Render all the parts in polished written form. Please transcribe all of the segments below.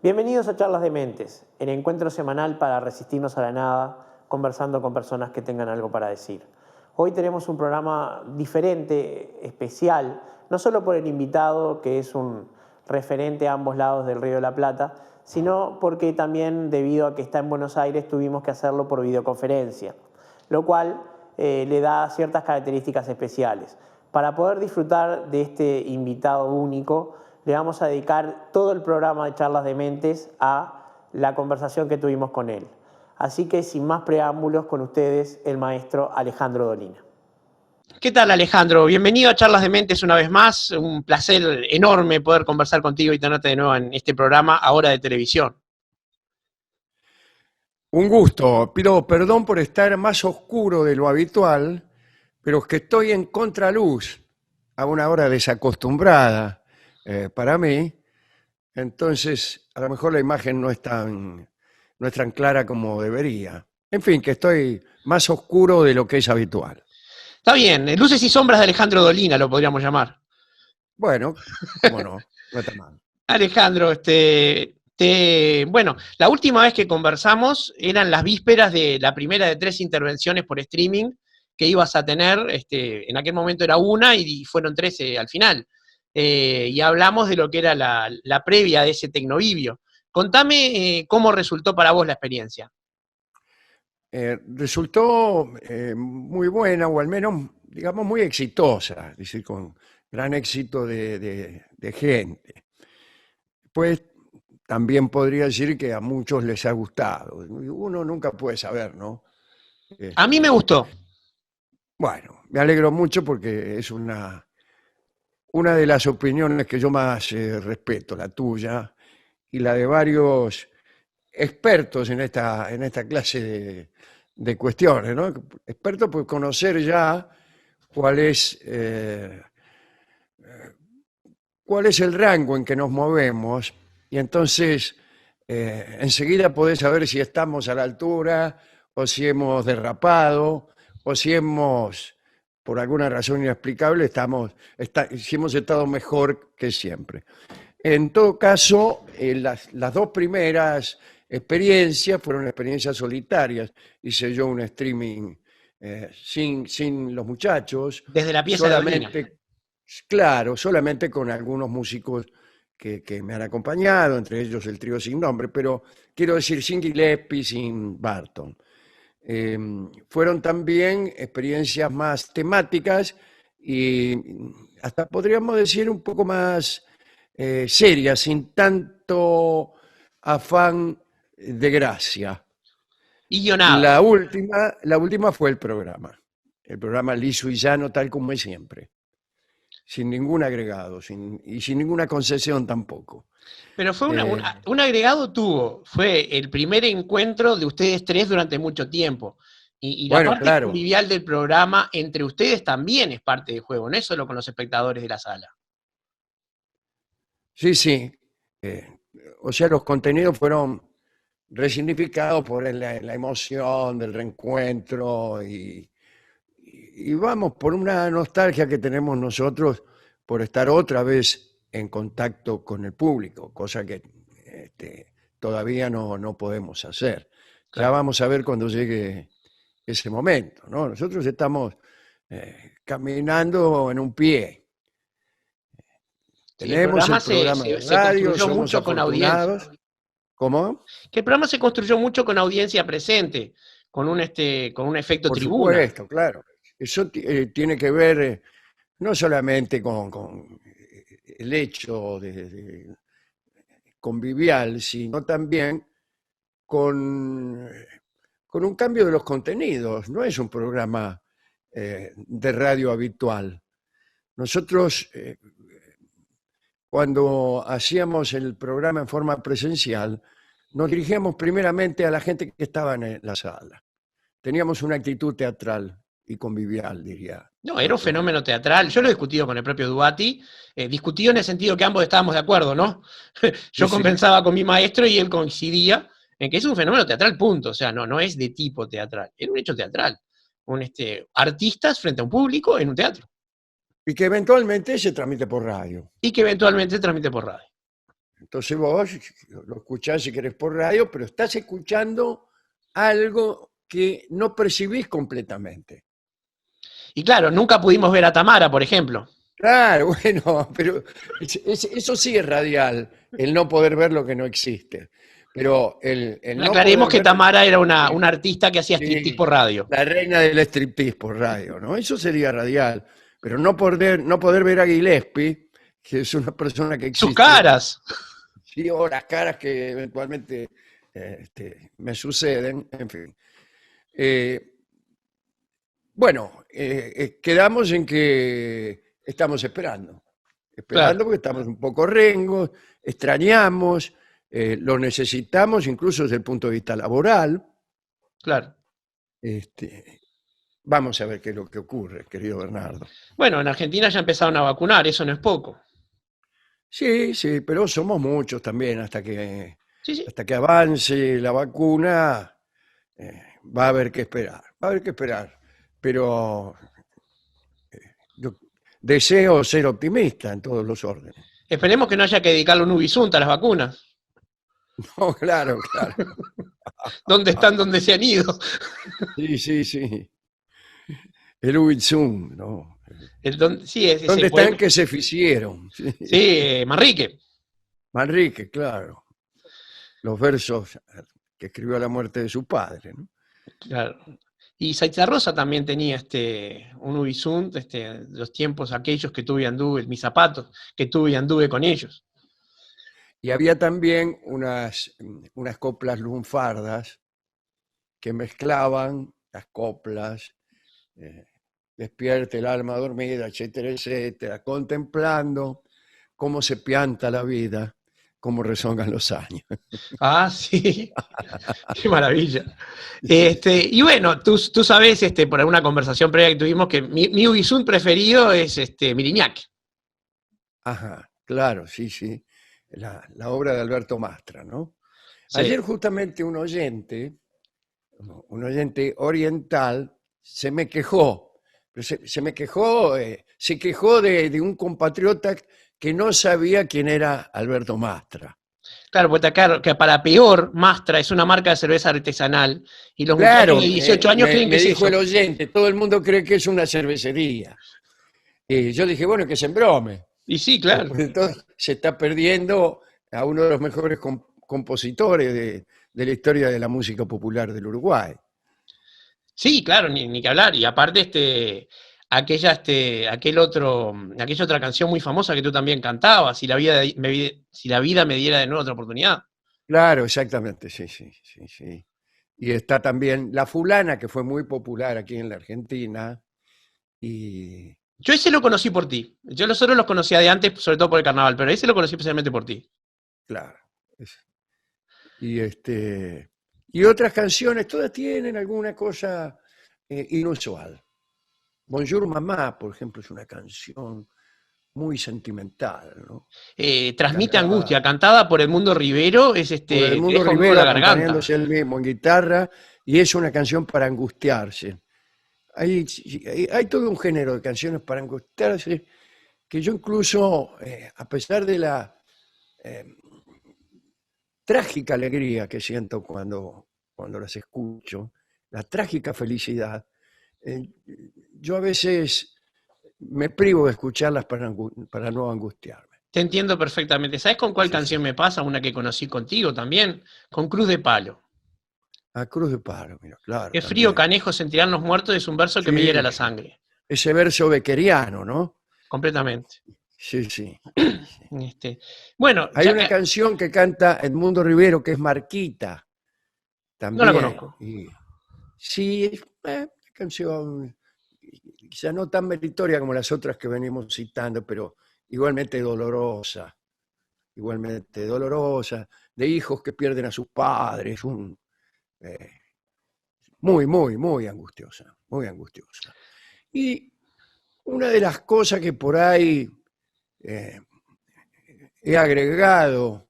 Bienvenidos a Charlas de Mentes, el encuentro semanal para resistirnos a la nada, conversando con personas que tengan algo para decir. Hoy tenemos un programa diferente, especial, no solo por el invitado, que es un referente a ambos lados del Río de la Plata, sino porque también, debido a que está en Buenos Aires, tuvimos que hacerlo por videoconferencia, lo cual le da ciertas características especiales. Para poder disfrutar de este invitado único, le vamos a dedicar todo el programa de Charlas de Mentes a la conversación que tuvimos con él. Así que, sin más preámbulos, con ustedes, el maestro Alejandro Dolina. ¿Qué tal, Alejandro? Bienvenido a Charlas de Mentes una vez más. Un placer enorme poder conversar contigo y tenerte de nuevo en este programa, ahora de televisión. Un gusto. Pido perdón por estar más oscuro de lo habitual, pero es que estoy en contraluz a una hora desacostumbrada para mí. Entonces, a lo mejor la imagen no es tan clara como debería. En fin, que estoy más oscuro de lo que es habitual. Está bien, luces y sombras de Alejandro Dolina lo podríamos llamar. Bueno, cómo no, no está mal. Alejandro, bueno, la última vez que conversamos eran las vísperas de la primera de 3 intervenciones por streaming que ibas a tener. En aquel momento era una y fueron 13 al final. Y hablamos de lo que era la previa de ese Tecnovivio. Contame cómo resultó para vos la experiencia. Resultó muy buena, o al menos, digamos, muy exitosa, es decir, con gran éxito de gente. Pues también podría decir que a muchos les ha gustado. Uno nunca puede saber, ¿no? A mí me Este, gustó. bueno, me alegro mucho porque es una de las opiniones que yo más respeto, la tuya y la de varios expertos en esta clase de cuestiones, ¿no? Expertos por conocer ya cuál cuál es el rango en que nos movemos y entonces enseguida podés saber si estamos a la altura o si hemos derrapado o si hemos, por alguna razón inexplicable, si hemos estado mejor que siempre. En todo caso, las dos primeras experiencias fueron experiencias solitarias. Hice yo un streaming sin los muchachos, Desde la pieza de Dolina. solamente, claro, solamente con algunos músicos que me han acompañado, entre ellos el trío Sin Nombre, pero quiero decir sin Gillespie, sin Barton. Fueron también experiencias más temáticas y hasta podríamos decir un poco más serias, sin tanto afán de gracia. Y guionada. La última fue el programa liso y llano, tal como es siempre, sin ningún agregado y sin ninguna concesión tampoco. Pero fue un agregado tuvo, fue el primer encuentro de ustedes 3 durante mucho tiempo. Y la Bueno, parte claro. convivial del programa entre ustedes también es parte del juego, no es solo con los espectadores de la sala. Sí, sí. O sea, los contenidos fueron resignificados por la emoción del reencuentro y vamos por una nostalgia que tenemos nosotros por estar otra vez en contacto con el público, cosa que todavía no podemos hacer. Ya Claro. vamos a ver cuando llegue ese momento, ¿no? Nosotros estamos caminando en un pie. Sí, el Tenemos programa el programa de se radio, construyó somos mucho con audiencia. afortunados. ¿Cómo? Que el programa se construyó mucho con audiencia presente, con un efecto Por tribuna. supuesto, claro. Eso tiene que ver no solamente con el hecho convivial, sino también con, con un cambio de los contenidos. No es un programa de radio habitual. Nosotros, cuando hacíamos el programa en forma presencial, nos dirigíamos primeramente a la gente que estaba en la sala. Teníamos una actitud teatral y convivial, diría. No, era un fenómeno teatral. Yo lo he discutido con el propio Duati, discutido en el sentido que ambos estábamos de acuerdo, ¿no? Yo Sí, sí. conversaba con mi maestro y él coincidía en que es un fenómeno teatral, punto. O sea, no es de tipo teatral, era un hecho teatral. Artistas frente a un público en un teatro. Y que eventualmente se transmite por radio. Y que eventualmente se transmite por radio. Entonces vos lo escuchás si querés por radio, pero estás escuchando algo que no percibís completamente. Y claro, nunca pudimos ver a Tamara, por ejemplo. Claro, bueno, pero eso sí es radial, el no poder ver lo que no existe. Pero el no Aclaremos poder que ver, Tamara era una artista que hacía striptease sí, por radio. la reina del striptease por radio, ¿no? Eso sería radial. Pero no poder ver a Gillespie, que es una persona que Sus existe, caras. sí, o las caras que eventualmente me suceden, en fin. Eh, bueno, quedamos en que estamos Claro, esperando porque estamos un poco rengos, extrañamos, lo necesitamos incluso desde el punto de vista laboral. claro. Este, vamos a ver qué es lo que ocurre, querido Bernardo. Bueno, en Argentina ya empezaron a vacunar, eso no es poco. Sí, sí, pero somos muchos también Sí, sí. hasta que avance la vacuna, va a haber que esperar, va a haber que esperar. Pero yo deseo ser optimista en todos los órdenes. Esperemos que no haya que dedicarle un Ubisunta a las vacunas. No, claro, claro. ¿Dónde están? ¿Dónde se han ido? Sí, sí, sí. El Ubitsum, ¿no? Sí, es ese ¿Dónde están pueblo. que se hicieron? Sí. Sí, Manrique. Manrique, claro. Los versos que escribió a la muerte de su padre, ¿no? Claro. Y Rosa también tenía un Ubisunt, los tiempos aquellos que tuve y anduve, mis zapatos, que tuve y anduve con ellos. Y había también unas coplas lunfardas que mezclaban las coplas, eh, despierte el alma dormida, etcétera, etcétera, contemplando cómo se pianta la vida, cómo rezongan los años. Ah, sí, qué maravilla. Sí. Y bueno, tú sabes, por alguna conversación previa que tuvimos, que mi Ubisunt preferido es Miriñac. Ajá, claro, sí, sí. La obra de Alberto Mastra, ¿no? Sí. Ayer justamente un oyente oriental, se me quejó, pero se quejó de un compatriota que no sabía quién era Alberto Mastra. Claro, porque acá, que para peor, Mastra es una marca de cerveza artesanal y los muchachos Claro, de 18 años creen que me es dijo el eso. oyente, todo el mundo cree que es una cervecería. Y yo dije, bueno, que se embrome. Y sí, claro. Después de todo, se está perdiendo a uno de los mejores compositores de la historia de la música popular del Uruguay. Sí, claro, ni que hablar. Y aparte, aquella otra canción muy famosa que tú también cantabas, si la vida me diera de nuevo otra oportunidad. Claro, exactamente, sí, sí, sí, sí. Y está también La Fulana, que fue muy popular aquí en la Argentina. Y Yo ese lo conocí por ti. Yo los otros los conocía de antes, sobre todo por el carnaval, pero ese lo conocí especialmente por ti. claro, y y otras canciones, todas tienen alguna cosa inusual. Bonjour Mamá, por ejemplo, es una canción muy sentimental, ¿no? Transmite Cantada angustia, cantada por Edmundo Rivero, por te Edmundo deja un nudo en Rivero, la garganta. acompañándose él mismo en guitarra, y es una canción para angustiarse. Hay todo un género de canciones para angustiarse que yo incluso, a pesar de la eh, trágica alegría que siento cuando las escucho, la trágica felicidad, eh, yo a veces me privo de escucharlas para no angustiarme. Te entiendo perfectamente. ¿Sabes con cuál Sí, sí. canción me pasa? Una que conocí contigo también, con Cruz de Palo. A Cruz de Palo, mira, claro, Qué frío también. canejo sentirán los muertos es un verso que me hiera Sí, la sangre, ese verso beckeriano, ¿no? completamente. Sí, sí, sí, sí. Bueno, Hay una canción que canta Edmundo Rivero que es Marquita, no la también. conozco. Y sí, es una canción quizá no tan meritoria como las otras que venimos citando, pero igualmente dolorosa, de hijos que pierden a sus padres, eh, muy, muy, muy angustiosa, muy angustiosa. Y una de las cosas que por ahí eh, he agregado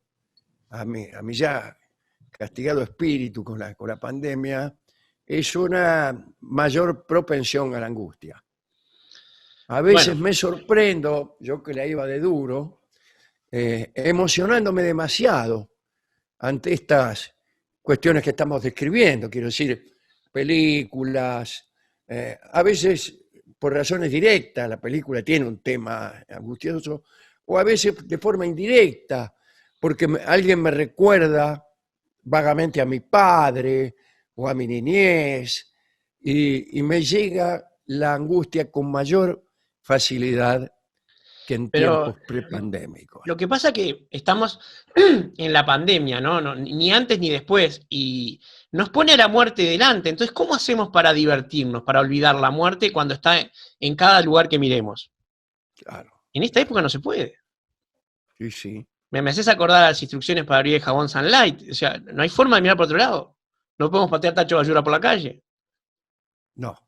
a mi ya castigado espíritu con la pandemia es una mayor propensión a la angustia. A veces Bueno, me sorprendo, yo que la iba de duro, emocionándome demasiado ante estas cuestiones que estamos describiendo, quiero decir, películas, a veces por razones directas, la película tiene un tema angustioso, o a veces de forma indirecta, porque alguien me recuerda vagamente a mi padre o a mi niñez, y me llega la angustia con mayor facilidad que en Pero tiempos prepandémicos. lo que pasa es que estamos en la pandemia, ¿no? Ni antes ni después, y nos pone a la muerte delante. Entonces, ¿cómo hacemos para divertirnos, para olvidar la muerte cuando está en cada lugar que miremos? Claro, En esta época no se puede. sí, sí. Me haces acordar a las instrucciones para abrir el jabón Sunlight. O sea, no hay forma de mirar por otro lado. No podemos patear tacho de basura por la calle. No,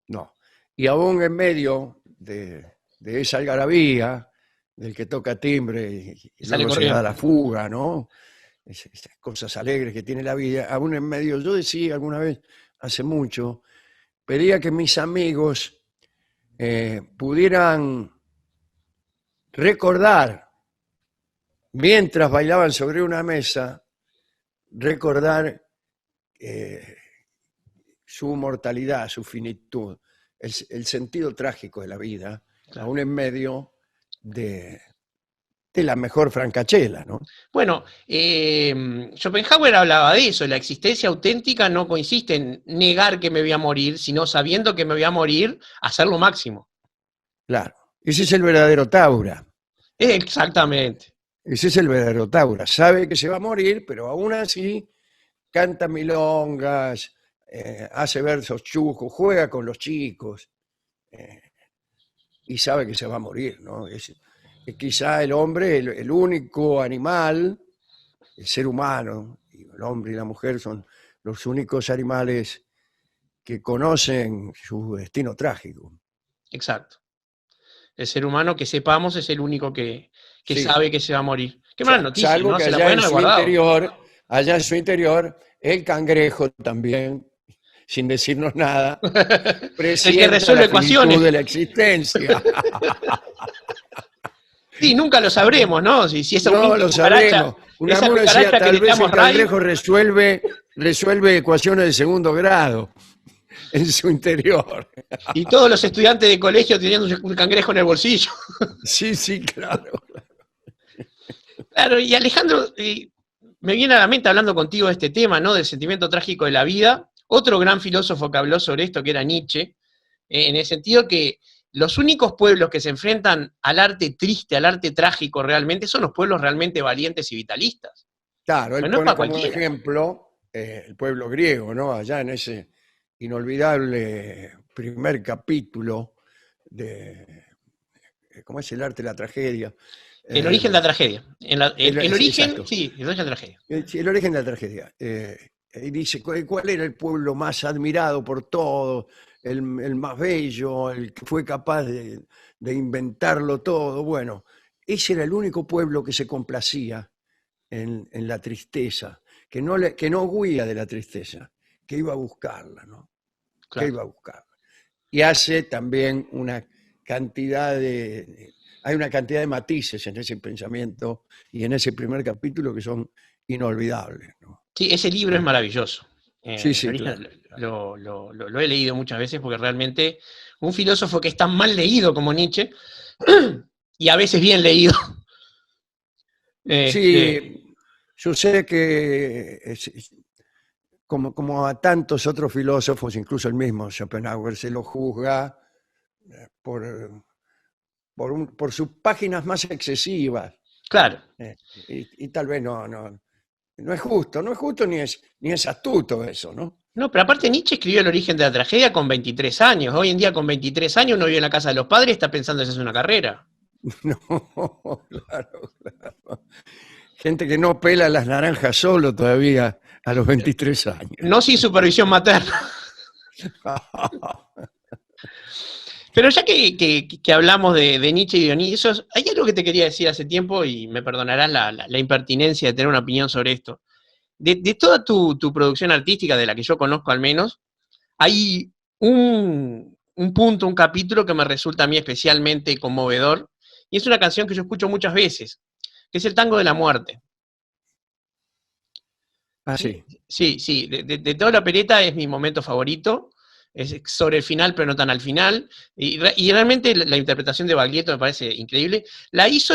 no. Y aún en medio de esa algarabía, del que toca timbre y Sale luego se da corriendo. la fuga, ¿no? Esas cosas alegres que tiene la vida, aún en medio, yo decía alguna vez, hace mucho, pedía que mis amigos pudieran recordar, mientras bailaban sobre una mesa, recordar eh, su mortalidad, su finitud, el sentido trágico de la vida, Claro. aún en medio de, de la mejor francachela, ¿no? Bueno, Schopenhauer hablaba de eso. La existencia auténtica no consiste en negar que me voy a morir, sino sabiendo que me voy a morir, hacer lo máximo. Claro, ese es el verdadero Taura. Exactamente. Ese es el verdadero Taura. Sabe que se va a morir, pero aún así canta milongas, hace versos chuscos, juega con los chicos y sabe que se va a morir, ¿no? Es quizá el hombre, el único animal, el ser humano, y el hombre y la mujer son los únicos animales que conocen su destino trágico. Exacto. El ser humano que sepamos es el único que Sí, sabe que se va a morir. Qué mala noticia, salvo ¿no? que Se la pueden haber guardado. allá en su interior, el cangrejo también, sin decirnos nada, El que presienta resuelve la finitud de ecuaciones. la existencia. Sí, nunca lo sabremos, ¿no? Si esa No humilde lo cucaracha, sabremos. Un esa amigo decía, cucaracha que tal le vez tiramos el radio, cangrejo resuelve ecuaciones de segundo grado en su interior. y todos los estudiantes de colegio teniendo un cangrejo en el bolsillo. Sí, sí, claro. Claro, y Alejandro, me viene a la mente hablando contigo de este tema, ¿no? Del sentimiento trágico de la vida. Otro gran filósofo que habló sobre esto, que era Nietzsche, en el sentido que los únicos pueblos que se enfrentan al arte triste, al arte trágico realmente, son los pueblos realmente valientes y vitalistas. Claro, él Pero no es pone para como cualquiera. ejemplo el pueblo griego, ¿no? Allá en ese inolvidable primer capítulo de, ¿cómo es el arte de la tragedia? El origen de la tragedia. El Sí, origen, exacto. sí, el origen de la tragedia. Sí, el origen de la tragedia. Y dice, ¿cuál era el pueblo más admirado por todos? El más bello, el que fue capaz de inventarlo todo. Bueno, ese era el único pueblo que se complacía en la tristeza, que no huía de la tristeza, que iba a buscarla, ¿no? Que Claro. iba a buscarla. Y hace también hay una cantidad de matices en ese pensamiento y en ese primer capítulo que son inolvidables, ¿no? Sí, ese libro es maravilloso. Sí, El sí, claro. origen lo he leído muchas veces porque realmente un filósofo que es tan mal leído como Nietzsche, y a veces bien leído, este, Sí, sucede que como a tantos otros filósofos, incluso el mismo Schopenhauer, se lo juzga por, por sus páginas más excesivas. claro. Y tal vez no es justo, no es justo ni es astuto eso, ¿no? No, pero aparte Nietzsche escribió El origen de la tragedia con 23 años. Hoy en día con 23 años uno vive en la casa de los padres y está pensando en hacerse una carrera. No, claro, claro. Gente que no pela las naranjas solo todavía a los 23 años. No sin supervisión materna. Pero ya que hablamos de Nietzsche y Dionisos, hay algo que te quería decir hace tiempo y me perdonarás la impertinencia de tener una opinión sobre esto. De toda tu producción artística, de la que yo conozco al menos, hay un punto, un capítulo que me resulta a mí especialmente conmovedor y es una canción que yo escucho muchas veces, que es el Tango de la Muerte. Ah, sí. Sí, sí, de toda la opereta es mi momento favorito. Es sobre el final, pero no tan al final. Y realmente la interpretación de Baglietto me parece increíble. La hizo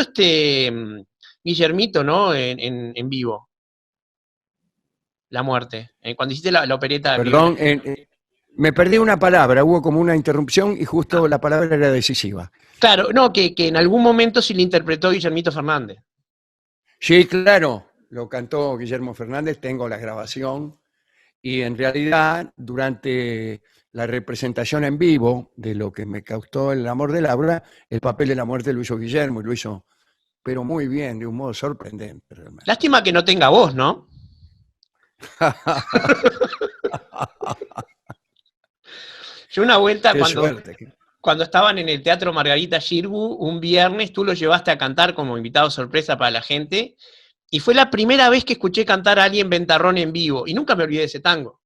Guillermito, ¿no? En vivo, La Muerte. Cuando hiciste la opereta Vive. Perdón, me perdí una palabra, hubo como una interrupción y justo la palabra era decisiva. Claro, no, que en algún momento sí le interpretó Guillermito Fernández. Sí, claro, lo cantó Guillermo Fernández, tengo la grabación y en realidad durante la representación en vivo de lo que me causó el amor de Laura, el papel de la muerte lo hizo Guillermo y lo hizo, pero muy bien, de un modo sorprendente realmente. Lástima que no tenga voz, ¿no? Yo una vuelta Qué suerte. cuando estaban en el Teatro Margarita Xirgu, un viernes, tú lo llevaste a cantar como invitado sorpresa para la gente, y fue la primera vez que escuché cantar a alguien ventarrón en vivo, y nunca me olvidé de ese tango.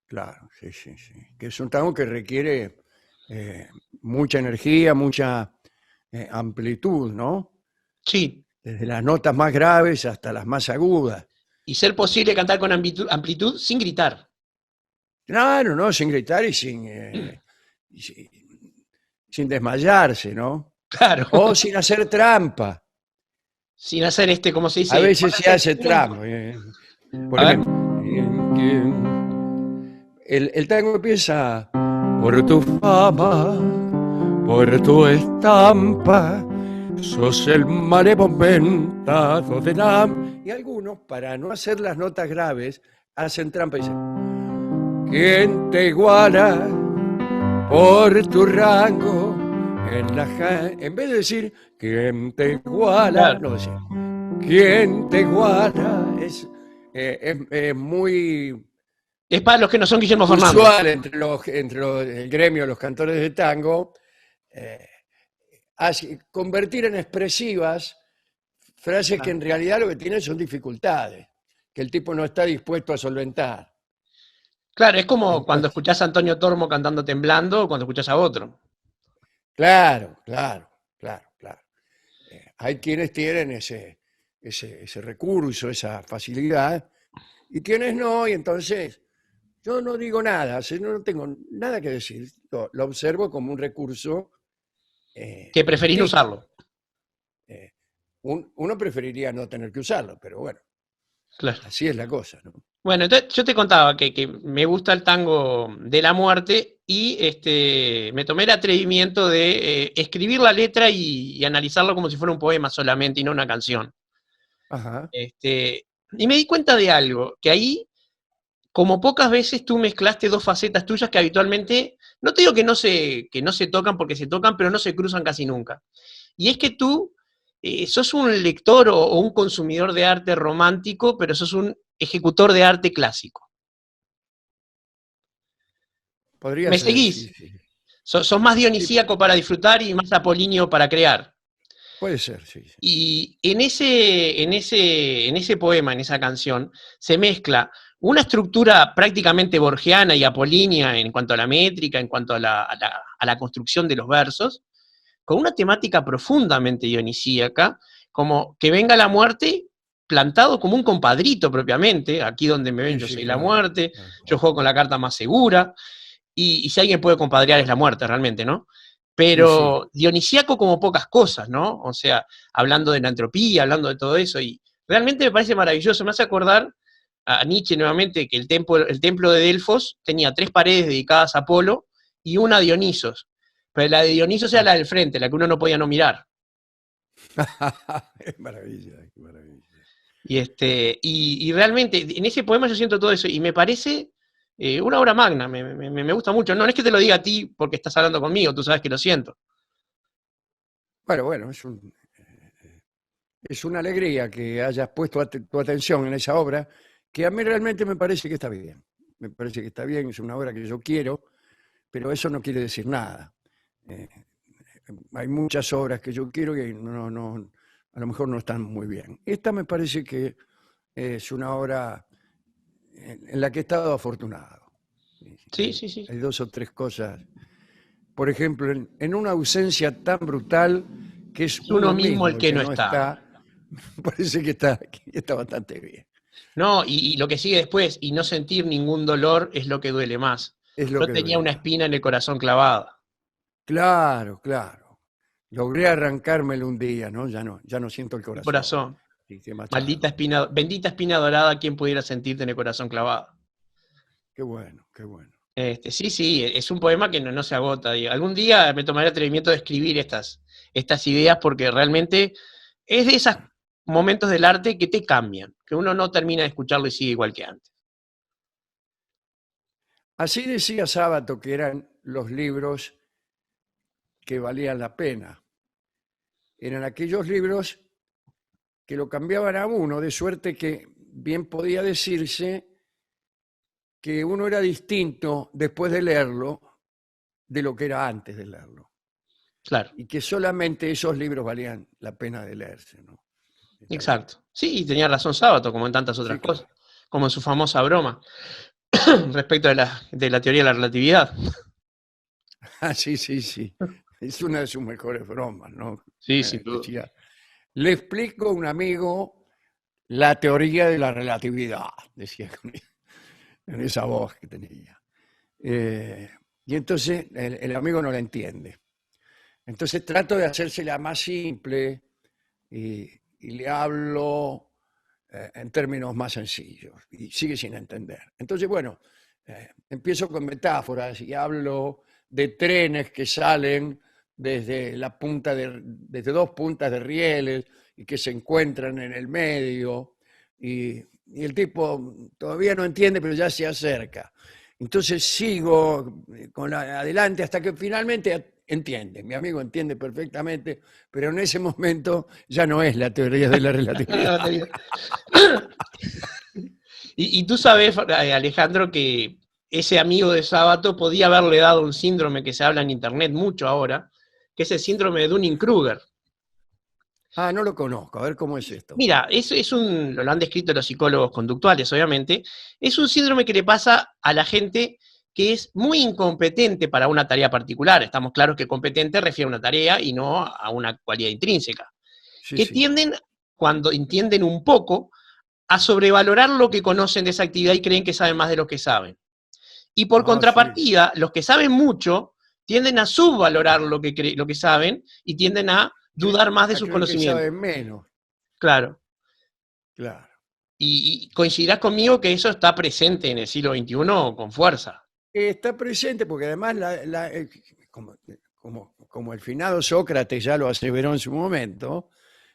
Claro, sí, sí, sí. Que es un tango que requiere eh, mucha energía, mucha amplitud, ¿no? Sí, Desde las notas más graves hasta las más agudas. y ser posible cantar con amplitud sin gritar. Claro, ¿no? Sin gritar y sin desmayarse, ¿no? Claro, O sin hacer trampa. sin hacer ¿cómo se A dice? veces se hace trampa. Por A ver. ejemplo, el tango empieza por tu fama, por tu estampa, sos el marevo ventado de Nam. Y algunos, para no hacer las notas graves, hacen trampa y dicen: ¿quién te iguala por tu rango? En vez de decir ¿quién te iguala? Claro. No decir ¿quién te iguala? Es muy Es para los que no son Guillermo Fernández. usual el gremio de los cantores de tango eh, convertir en expresivas frases que en realidad lo que tienen son dificultades, que el tipo no está dispuesto a solventar. Claro, es como cuando Entonces, escuchás a Antonio Tormo cantando Temblando o cuando escuchás a otro. claro, claro, claro, claro. Hay quienes tienen ese recurso, esa facilidad, y quienes no, y entonces yo no digo nada, no tengo nada que decir, lo observo como un recurso Que preferís no artístico. usarlo. Eh, uno preferiría no tener que usarlo, pero bueno, Claro. así es la cosa, ¿no? Bueno, entonces yo te contaba que me gusta el tango de la muerte y me tomé el atrevimiento de escribir la letra y analizarlo como si fuera un poema solamente y no una canción. Ajá. Y me di cuenta de algo, que ahí, como pocas veces tú mezclaste dos facetas tuyas que habitualmente, no te digo que no se tocan porque se tocan, pero no se cruzan casi nunca. Y es que tú sos un lector o un consumidor de arte romántico, pero sos un ejecutor de arte clásico. Podría ¿Me ser, sí, seguís? sí. Sos más Sí, dionisíaco para disfrutar y más apolíneo para crear. puede ser, sí, sí. Y en ese poema, en esa canción, se mezcla una estructura prácticamente borgiana y apolínea en cuanto a la métrica, en cuanto a la construcción de los versos, con una temática profundamente dionisíaca, como que venga la muerte plantado como un compadrito propiamente, aquí donde me ven Sí, yo sí, soy la claro, muerte, claro. yo juego con la carta más segura, y si alguien puede compadrear es la muerte realmente, ¿no? Sí, sí. Pero dionisíaco como pocas cosas, ¿no? O sea, hablando de la entropía, hablando de todo eso, y realmente me parece maravilloso, me hace acordar a Nietzsche nuevamente que el templo de Delfos tenía 3 paredes dedicadas a Apolo y una a Dionisos, pero la de Dionisos era Ah. la del frente, la que uno no podía no mirar. Qué maravilla, qué maravilla. Y realmente en ese poema yo siento todo eso y me parece una obra magna, me gusta mucho. No, no es que te lo diga a ti porque estás hablando conmigo, tú sabes que lo siento. Bueno, bueno, es una alegría que hayas puesto tu atención en esa obra, que a mí realmente me parece que está bien. Me parece que está bien, es una obra que yo quiero, pero eso no quiere decir nada. Eh, Hay muchas obras que yo quiero que a lo mejor no están muy bien. Esta me parece que es una obra en la que he estado afortunado. Sí, sí, sí. Hay dos o tres cosas. Por ejemplo, en una ausencia tan brutal que es Es uno mismo el el que que no no está. está, parece que está bastante bien. No, y lo que sigue después, y no sentir ningún dolor es lo que duele más. Es lo Yo que tenía duele una más. espina en el corazón clavada. Claro, claro. Logré arrancármelo un día, ¿no? Ya no siento el El corazón. corazón. Sí, qué machado. Maldita espina, bendita espina dorada, ¿quién pudiera sentirte en el corazón clavado? Qué bueno, qué bueno. Sí, sí, es un poema que no se agota. Digo. Algún día me tomaré el atrevimiento de escribir estas ideas porque realmente es de esos momentos del arte que te cambian, que uno no termina de escucharlo y sigue igual que antes. Así decía Sábato que eran los libros que valían la pena. Eran aquellos libros que lo cambiaban a uno, de suerte que bien podía decirse que uno era distinto después de leerlo de lo que era antes de leerlo. Claro, Y que solamente esos libros valían la pena de leerse, ¿no? Está bien. exacto. Sí, y tenía razón Sábato, como en tantas Sí, otras cosas, claro. como en su famosa broma respecto de la teoría de la relatividad. Ah, sí, sí, sí. Es una de sus mejores bromas, ¿no? Sí, sin duda. Decía, le explico a un amigo la teoría de la relatividad, decía con esa voz que tenía. Y entonces el amigo no la entiende. Entonces trato de hacérsela más simple y le hablo en términos más sencillos y sigue sin entender. Entonces, bueno, empiezo con metáforas y hablo de trenes que salen desde dos puntas de rieles y que se encuentran en el medio y el tipo todavía no entiende, pero ya se acerca. Entonces sigo adelante hasta que finalmente entiende. Mi amigo entiende perfectamente, pero en ese momento ya no es la teoría de la relatividad. Y tú sabes, Alejandro, que ese amigo de Sábato podía haberle dado un síndrome que se habla en internet mucho ahora, que es el síndrome de Dunning-Kruger. Ah, no lo conozco. A ver cómo es esto. Mira, lo han descrito los psicólogos conductuales, obviamente, es un síndrome que le pasa a la gente que es muy incompetente para una tarea particular. Estamos claros que competente refiere a una tarea y no a una cualidad intrínseca. Sí, Que sí. tienden, cuando entienden un poco, a sobrevalorar lo que conocen de esa actividad y creen que saben más de lo que saben. Y por Ah, sí. contrapartida, los que saben mucho tienden a subvalorar lo que saben y tienden a dudar más de A sus creer que saben conocimientos. menos. Claro. Claro. Y coincidirás conmigo que eso está presente en el siglo XXI con fuerza. Está presente porque además, como el finado Sócrates ya lo aseveró en su momento,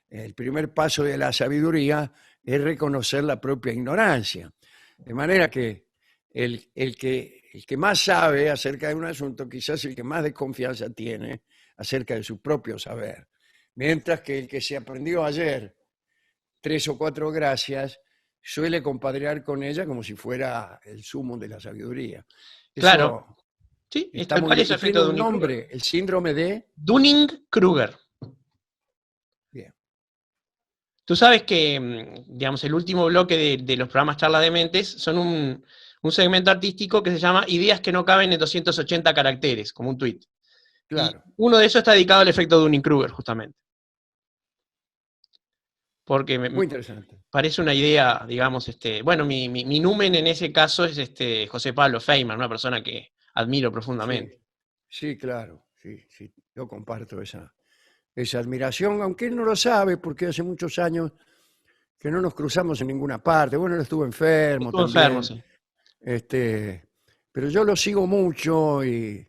el primer paso de la sabiduría es reconocer la propia ignorancia. De manera que el que más sabe acerca de un asunto, quizás el que más desconfianza tiene acerca de su propio saber. Mientras que el que se aprendió ayer tres o cuatro gracias suele compadrear con ella como si fuera el sumo de la sabiduría. Claro, Eso sí, es está tal muy cual bien. es el Y tiene efecto de un Dunning-Kruger. nombre, el síndrome de... Dunning-Kruger. Bien. Tú sabes que, digamos, el último bloque de los programas Charla de Mentes son un segmento artístico que se llama Ideas que no caben en 280 caracteres, como un tuit. Y Claro, uno de esos está dedicado al efecto Dunning-Kruger, justamente. Porque me muy interesante. parece una idea, digamos, bueno, mi numen en ese caso es José Pablo Feynman, una persona que admiro Sí, profundamente. sí, claro, sí, sí, yo comparto esa admiración, aunque él no lo sabe porque hace muchos años que no nos cruzamos en ninguna parte. Bueno, él estuvo enfermo Estuvo enfermo, también, sí. pero yo lo sigo mucho y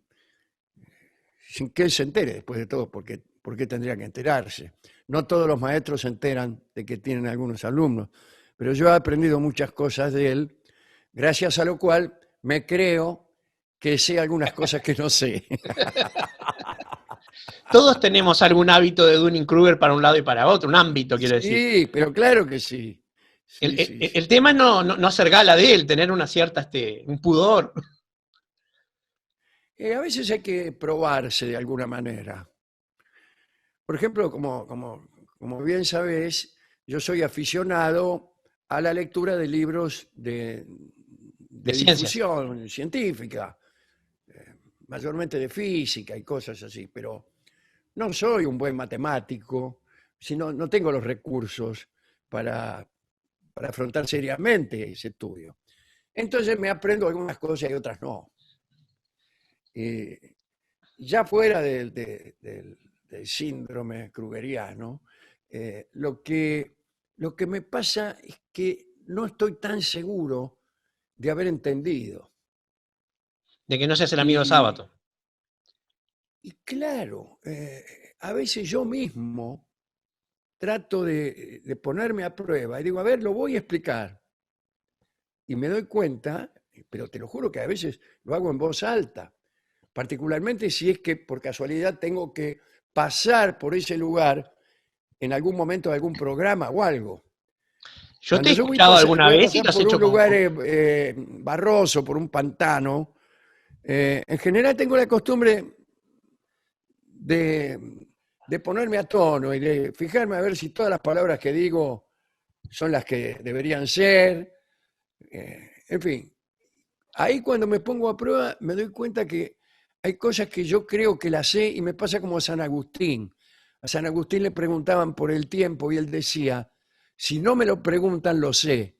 sin que él se entere después de todo, ¿por qué tendría que enterarse? No todos los maestros se enteran de que tienen algunos alumnos, pero yo he aprendido muchas cosas de él, gracias a lo cual me creo que sé algunas cosas que no sé. Todos tenemos algún hábito de Dunning-Kruger para un lado y para otro, un ámbito, quiero decir. Sí, pero claro que sí. El, Sí, el- sí, el sí. tema es no hacer gala de él, tener una cierta, un pudor. A veces hay que probarse de alguna manera. Por ejemplo, como bien sabes, yo soy aficionado a la lectura de libros De de ciencias. difusión científica, mayormente de física y cosas así, pero no soy un buen matemático, sino no tengo los recursos para afrontar seriamente ese estudio. Entonces me aprendo algunas cosas y otras no. Ya fuera del síndrome krugeriano, lo que me pasa es que no estoy tan seguro de haber entendido. De que no seas el amigo de Y, Sábato. y claro, a veces yo mismo trato de ponerme a prueba y digo, a ver, lo voy a explicar. Y me doy cuenta, pero te lo juro que a veces lo hago en voz alta, particularmente si es que por casualidad tengo que pasar por ese lugar en algún momento de algún programa o algo. Yo te he Cuando yo escuchado alguna voy a vez y pasar lo has por un hecho lugar barroso, por un pantano, en general tengo la costumbre de ponerme a tono y de fijarme a ver si todas las palabras que digo son las que deberían ser. En fin, ahí cuando me pongo a prueba me doy cuenta que hay cosas que yo creo que las sé y me pasa como a San Agustín. A San Agustín le preguntaban por el tiempo y él decía, si no me lo preguntan lo sé,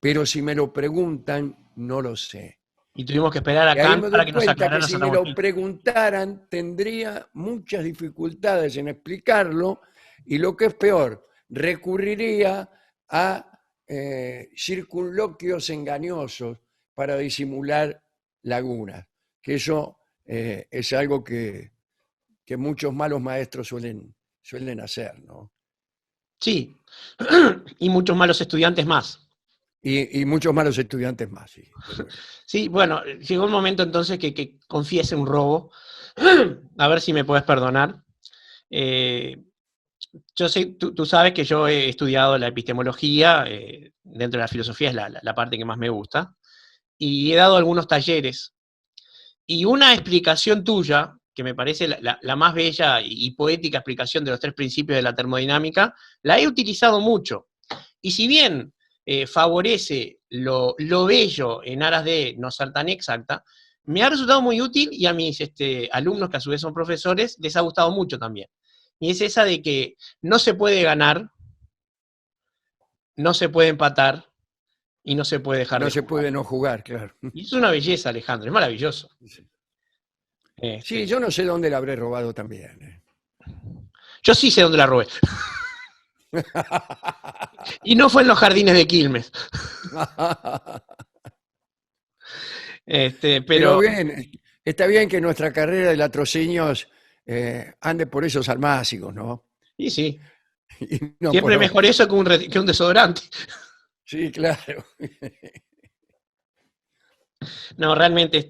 pero si me lo preguntan no lo sé. y tuvimos que esperar a Y ahí Kant me para doy que nos cuenta que aclarara si San me lo Agustín. preguntaran tendría muchas dificultades en explicarlo y lo que es peor, recurriría a circunloquios engañosos para disimular lagunas, que eso es algo que muchos malos maestros suelen hacer, ¿no? Sí, y muchos malos estudiantes más. Y muchos malos estudiantes más, sí, desde luego. Sí, bueno, llegó el momento entonces que confiese un robo. A ver si me puedes perdonar. Eh, yo sé, tú sabes que yo he estudiado la epistemología, dentro de la filosofía es la parte que más me gusta, y he dado algunos talleres. Y una explicación tuya, que me parece la más bella y poética explicación de los tres principios de la termodinámica, la he utilizado mucho. Y si bien favorece lo bello en aras de no ser tan exacta, me ha resultado muy útil y a mis alumnos, que a su vez son profesores, les ha gustado mucho también. Y es esa de que no se puede ganar, no se puede empatar y no se puede dejar No de se jugar. puede no jugar, claro. Y es una belleza, Alejandro, es maravilloso. Sí, Este, yo no sé dónde la habré robado también. yo sí sé dónde la robé. Y no fue en los jardines de Quilmes. Pero Pero, bien, está bien que nuestra carrera de latrocinios ande por esos almácigos, ¿no? y sí, Y no por siempre mejor otros. eso que un desodorante. Sí, claro. No, realmente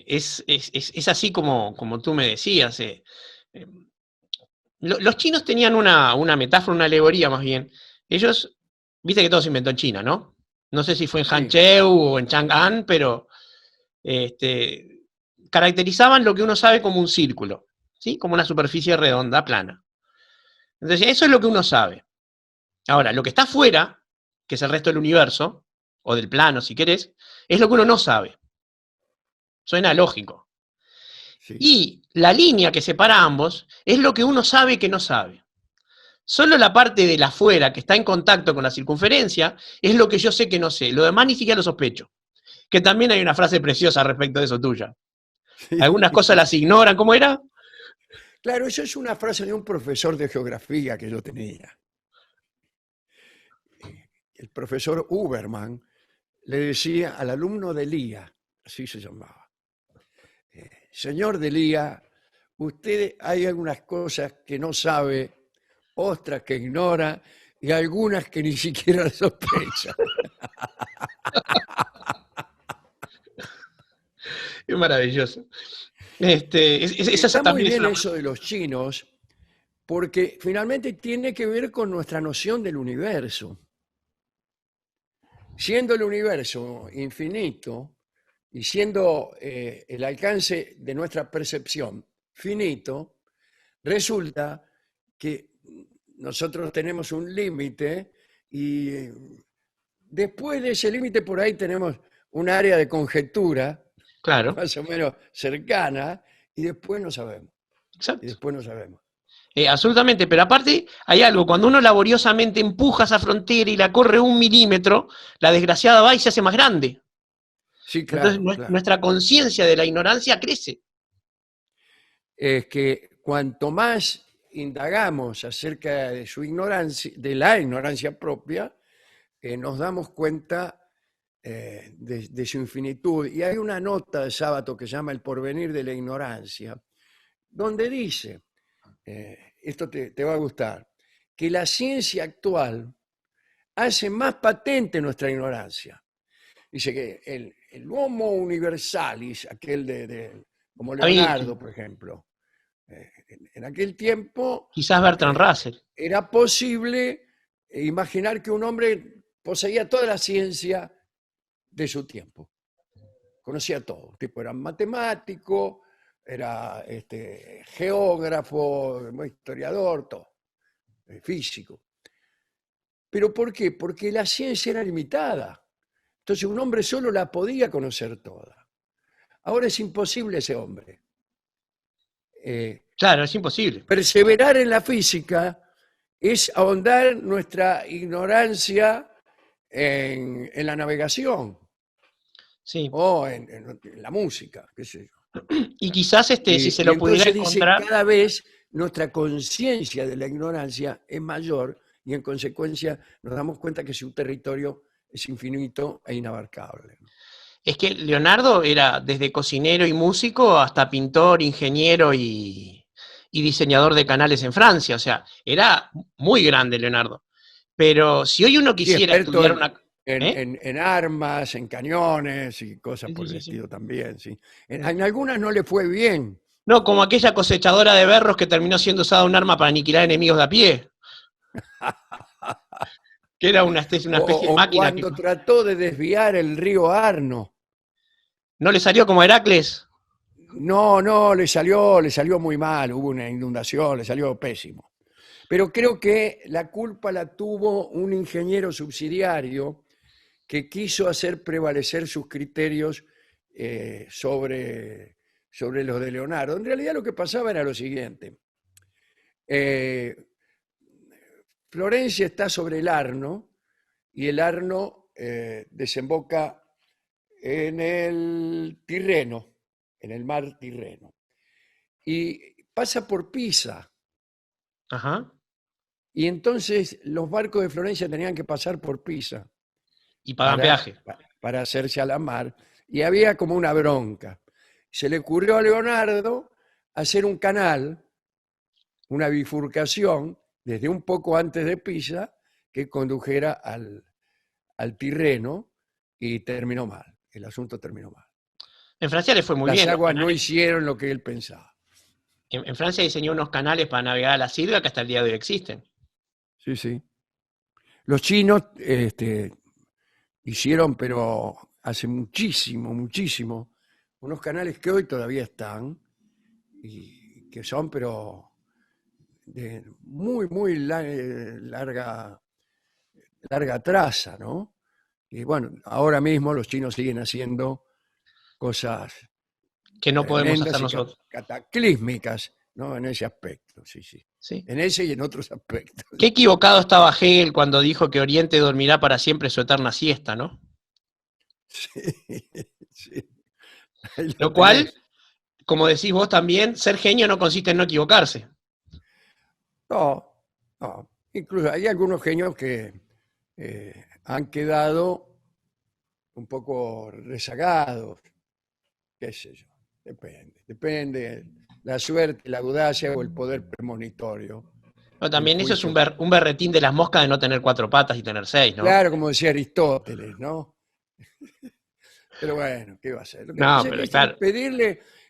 es así como tú me decías. Eh, los chinos tenían una metáfora, una alegoría más bien. Ellos, viste que todo se inventó en China, ¿no? No sé si fue en Sí, Hancheu o en Chang'an, pero este, caracterizaban lo que uno sabe como un círculo, ¿sí? Como una superficie redonda, plana. Entonces, eso es lo que uno sabe. Ahora, lo que está afuera, que es el resto del universo, o del plano, si querés, es lo que uno no sabe. Suena lógico. sí. Y la línea que separa a ambos es lo que uno sabe que no sabe. Solo la parte de la afuera que está en contacto con la circunferencia es lo que yo sé que no sé. Lo demás ni siquiera lo sospecho. Que también hay una frase preciosa respecto de eso tuya. Sí. Algunas cosas las ignoran. ¿Cómo era? Claro, eso es una frase de un profesor de geografía que yo tenía. El profesor Uberman le decía al alumno de Lía, así se llamaba, señor de Lía, usted hay algunas cosas que no sabe, otras que ignora y algunas que ni siquiera sospecha. Es maravilloso. Esa Está muy también es bien una... eso de los chinos, porque finalmente tiene que ver con nuestra noción del universo. Siendo el universo infinito y siendo el alcance de nuestra percepción finito, resulta que nosotros tenemos un límite y después de ese límite por ahí tenemos un área de conjetura Claro, más o menos cercana y después no sabemos. Y exacto. después no sabemos. Absolutamente, pero aparte hay algo, cuando uno laboriosamente empuja esa frontera y la corre 1 milímetro, la desgraciada va y se hace más grande. Sí, Entonces claro, claro. nuestra conciencia de la ignorancia crece. Es que cuanto más indagamos acerca de su ignorancia, de la ignorancia propia, nos damos cuenta de su infinitud. Y hay una nota de Sábato que se llama El porvenir de la ignorancia, donde dice, esto te va a gustar, que la ciencia actual hace más patente nuestra ignorancia. Dice que el Homo universalis, aquel como A mí, Leonardo, por ejemplo, en aquel tiempo quizás Bertrand Russell. era posible imaginar que un hombre poseía toda la ciencia de su tiempo. Conocía todo. El tipo era matemático, era geógrafo, historiador, todo, físico. ¿Pero por qué? Porque la ciencia era limitada. Entonces un hombre solo la podía conocer toda. Ahora es imposible ese hombre. Claro, es imposible. Perseverar en la física es ahondar nuestra ignorancia en la navegación Sí. o en la música, qué sé yo. Y quizás si se lo pudiera entonces dice, encontrar. cada vez nuestra conciencia de la ignorancia es mayor y en consecuencia nos damos cuenta que su territorio es infinito e inabarcable. Es que Leonardo era desde cocinero y músico hasta pintor, ingeniero y diseñador de canales en Francia. O sea, era muy grande Leonardo. Pero si hoy uno quisiera estudiar una... En armas, en cañones y cosas por el estilo también. Sí. En algunas no le fue bien. No, como aquella cosechadora de berros que terminó siendo usada un arma para aniquilar enemigos de a pie. Que era una especie de máquina. Cuando trató de desviar el río Arno. ¿No le salió como Heracles? No, le salió muy mal, hubo una inundación, le salió pésimo. Pero creo que la culpa la tuvo un ingeniero subsidiario que quiso hacer prevalecer sus criterios sobre los de Leonardo. En realidad lo que pasaba era lo siguiente. Florencia está sobre el Arno y el Arno desemboca en el Tirreno, en el mar Tirreno. Y pasa por Pisa. Ajá. Y entonces los barcos de Florencia tenían que pasar por Pisa. Y pagan peaje. Para hacerse a la mar. Y había como una bronca. Se le ocurrió a Leonardo hacer un canal, una bifurcación, desde un poco antes de Pisa, que condujera al Tirreno y terminó mal. El asunto terminó mal. En Francia le fue muy bien. Las aguas no hicieron lo que él pensaba. En Francia diseñó unos canales para navegar a la Silva que hasta el día de hoy existen. Sí, sí. Los chinos hicieron, pero hace muchísimo, unos canales que hoy todavía están y que son, pero de muy larga traza, ¿no? Y bueno, ahora mismo los chinos siguen haciendo cosas que no podemos hacer y nosotros. Cataclísmicas, ¿no? En ese aspecto, sí. Sí. En ese y en otros aspectos. Qué equivocado estaba Hegel cuando dijo que Oriente dormirá para siempre su eterna siesta, ¿no? Sí. Lo cual, como decís vos también, ser genio no consiste en no equivocarse. No. Incluso hay algunos genios que han quedado un poco rezagados, qué sé yo, depende la suerte, la audacia o el poder premonitorio. Pero también eso es un berretín de las moscas de no tener 4 patas y tener 6, ¿no? Claro, como decía Aristóteles, ¿no? Pero bueno, ¿qué va a hacer? Lo que No, pasa pero es que claro.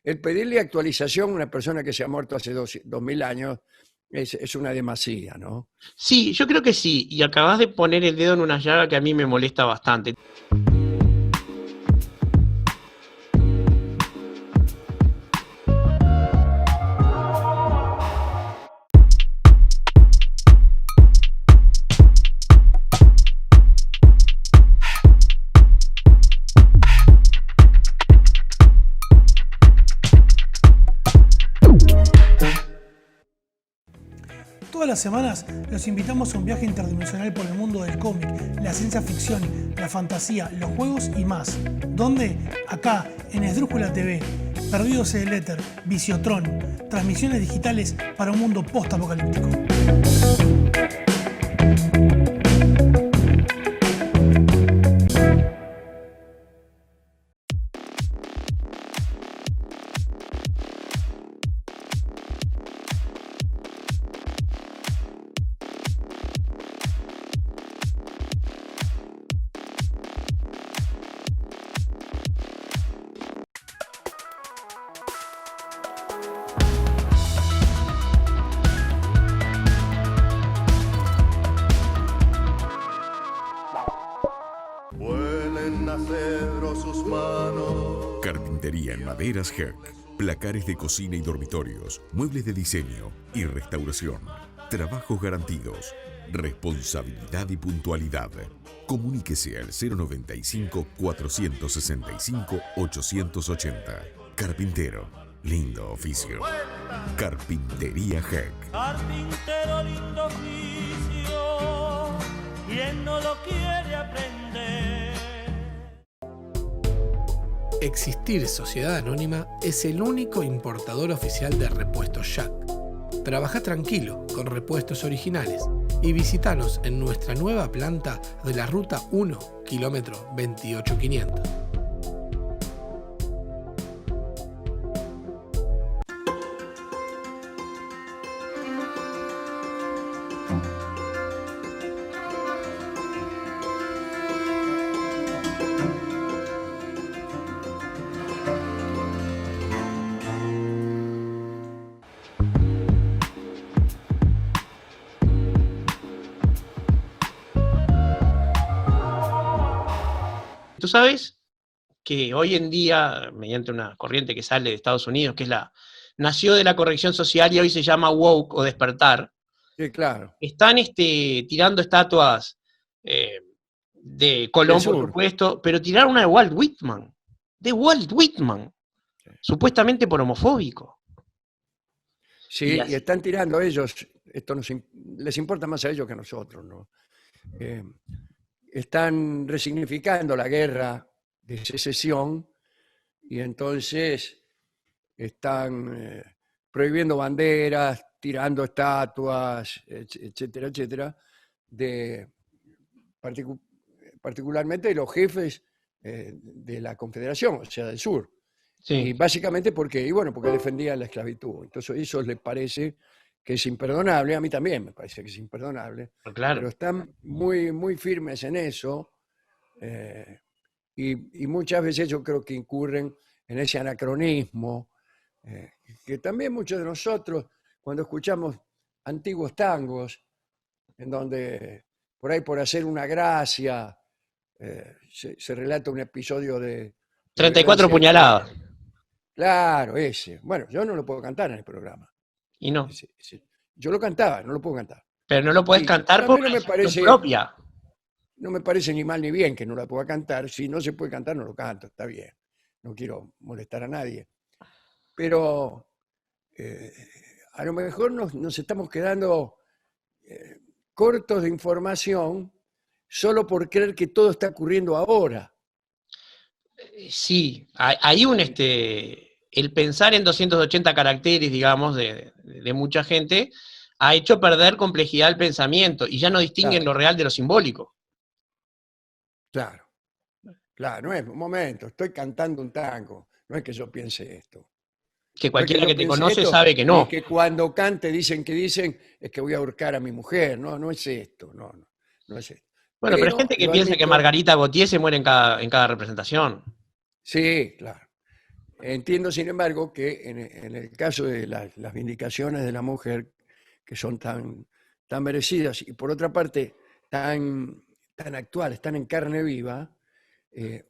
el pedirle actualización a una persona que se ha muerto hace 2000 años es una demasía, ¿no? Sí, yo creo que sí. Y acabas de poner el dedo en una llaga que a mí me molesta bastante. las semanas los invitamos a un viaje interdimensional por el mundo del cómic, la ciencia ficción, la fantasía, los juegos y más. ¿Dónde? Acá, en Esdrújula TV. Perdidos en el éter, Visiotron, transmisiones digitales para un mundo post-apocalíptico. Vuelen a cedro sus manos. Carpintería en maderas Herc. Placares de cocina y dormitorios. Muebles de diseño y restauración. Trabajos garantidos. Responsabilidad y puntualidad. Comuníquese al 095-465-880. Carpintero. Lindo oficio. Carpintería Herc. Carpintero, lindo oficio, ¿quién no lo quiere aprender? Existir Sociedad Anónima es el único importador oficial de repuestos Jack. Trabaja tranquilo con repuestos originales y visítanos en nuestra nueva planta de la Ruta 1, kilómetro 28500. Tú sabes que hoy en día, mediante una corriente que sale de Estados Unidos, que es nació de la corrección social y hoy se llama woke o despertar, Sí, claro. están tirando estatuas de Colón, Del por sur. supuesto, pero tiraron una de Walt Whitman, supuestamente por homofóbico. Sí, Y y así- están tirando ellos, les importa más a ellos que a nosotros, ¿no? Están resignificando la guerra de secesión y entonces están prohibiendo banderas, tirando estatuas, etcétera, etcétera, de particularmente de los jefes de la Confederación, o sea, del sur. Y Sí, básicamente porque defendían la esclavitud. Entonces eso les parece que es imperdonable, a mí también me parece que es imperdonable, claro. pero están muy, muy firmes en eso y muchas veces yo creo que incurren en ese anacronismo, que también muchos de nosotros, cuando escuchamos antiguos tangos, en donde por ahí por hacer una gracia se relata un episodio de 34 violencia puñaladas. extrema. Claro, ese. Bueno, yo no lo puedo cantar en el programa. Y no. Yo lo cantaba, no lo puedo cantar. Pero no lo puedes Y cantar a mí por no me decisión parece- propia. No me parece ni mal ni bien que no la pueda cantar. Si no se puede cantar, no lo canto, está bien. No quiero molestar a nadie. Pero a lo mejor nos estamos quedando cortos de información solo por creer que todo está ocurriendo ahora. Sí, hay el pensar en 280 caracteres, digamos, de mucha gente, ha hecho perder complejidad al pensamiento y ya no distinguen Claro. lo real de lo simbólico. Claro, claro, no es un momento, estoy cantando un tango, no es que yo piense esto. Que No es cualquiera yo que te piense conoce esto, sabe que ni no. que cuando cante dicen es que voy a ahorcar a mi mujer, no es esto, no es esto. Bueno, pero hay gente que yo piensa que admito- Margarita Gautier se muere en cada representación. Sí, claro. Entiendo, sin embargo, que en el caso de las vindicaciones de la mujer, que son tan merecidas y por otra parte tan actuales, tan en carne viva,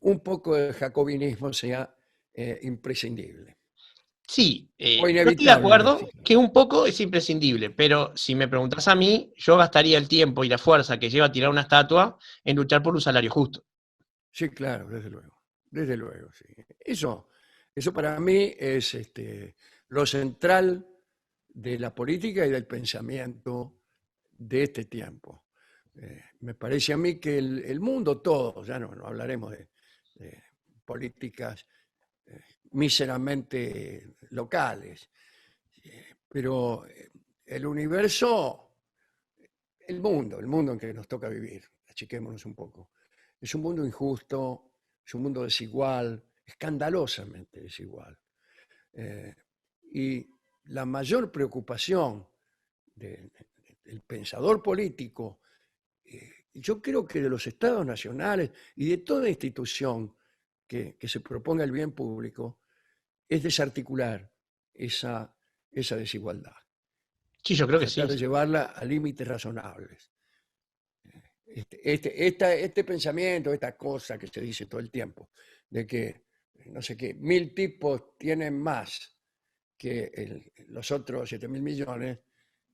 un poco de jacobinismo sea imprescindible. Sí, O yo estoy de inevitable. acuerdo que un poco es imprescindible, pero si me preguntas a mí, yo gastaría el tiempo y la fuerza que lleva a tirar una estatua en luchar por un salario justo. Sí, claro, desde luego, sí. Eso para mí es lo central de la política y del pensamiento de este tiempo. Me parece a mí que el mundo todo, ya no hablaremos de políticas míseramente locales, pero el universo, el mundo en que nos toca vivir, achiquémonos un poco, es un mundo injusto, es un mundo desigual, escandalosamente desigual. Y la mayor preocupación del pensador político, yo creo que de los estados nacionales y de toda institución que se proponga el bien público, es desarticular esa desigualdad. Sí, yo creo que sí. Tratar de llevarla a límites razonables. Este pensamiento, esta cosa que se dice todo el tiempo, de que, no sé qué, 1000 tipos tienen más que los otros 7.000 millones,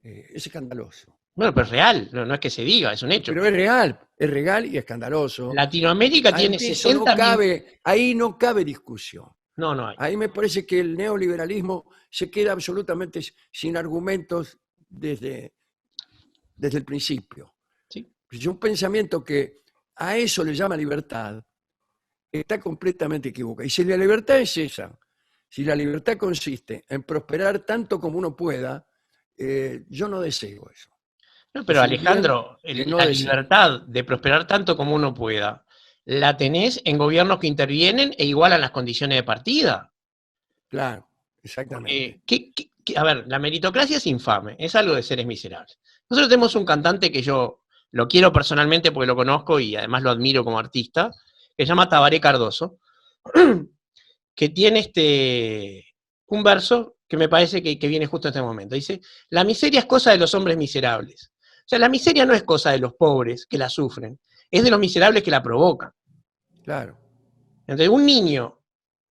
es escandaloso. Bueno, pero es real, no es que se diga, es un hecho. Pero es real y escandaloso. Latinoamérica tiene Ahí 60 ahí no cabe discusión. No hay. Ahí me parece que el neoliberalismo se queda absolutamente sin argumentos desde el principio. Sí. Es un pensamiento que a eso le llama libertad, está completamente equivocado. Y si la libertad es esa, si la libertad consiste en prosperar tanto como uno pueda, yo no deseo eso. No, pero Es un Alejandro, bien que no la deseo. libertad de prosperar tanto como uno pueda, la tenés en gobiernos que intervienen e igualan las condiciones de partida. Claro, exactamente. A ver, la meritocracia es infame, es algo de seres miserables. Nosotros tenemos un cantante que yo lo quiero personalmente porque lo conozco y además lo admiro como artista, que se llama Tabaré Cardoso, que tiene un verso que me parece que viene justo en este momento. Dice, la miseria es cosa de los hombres miserables. O sea, la miseria no es cosa de los pobres que la sufren, es de los miserables que la provocan. Claro. Entonces, un niño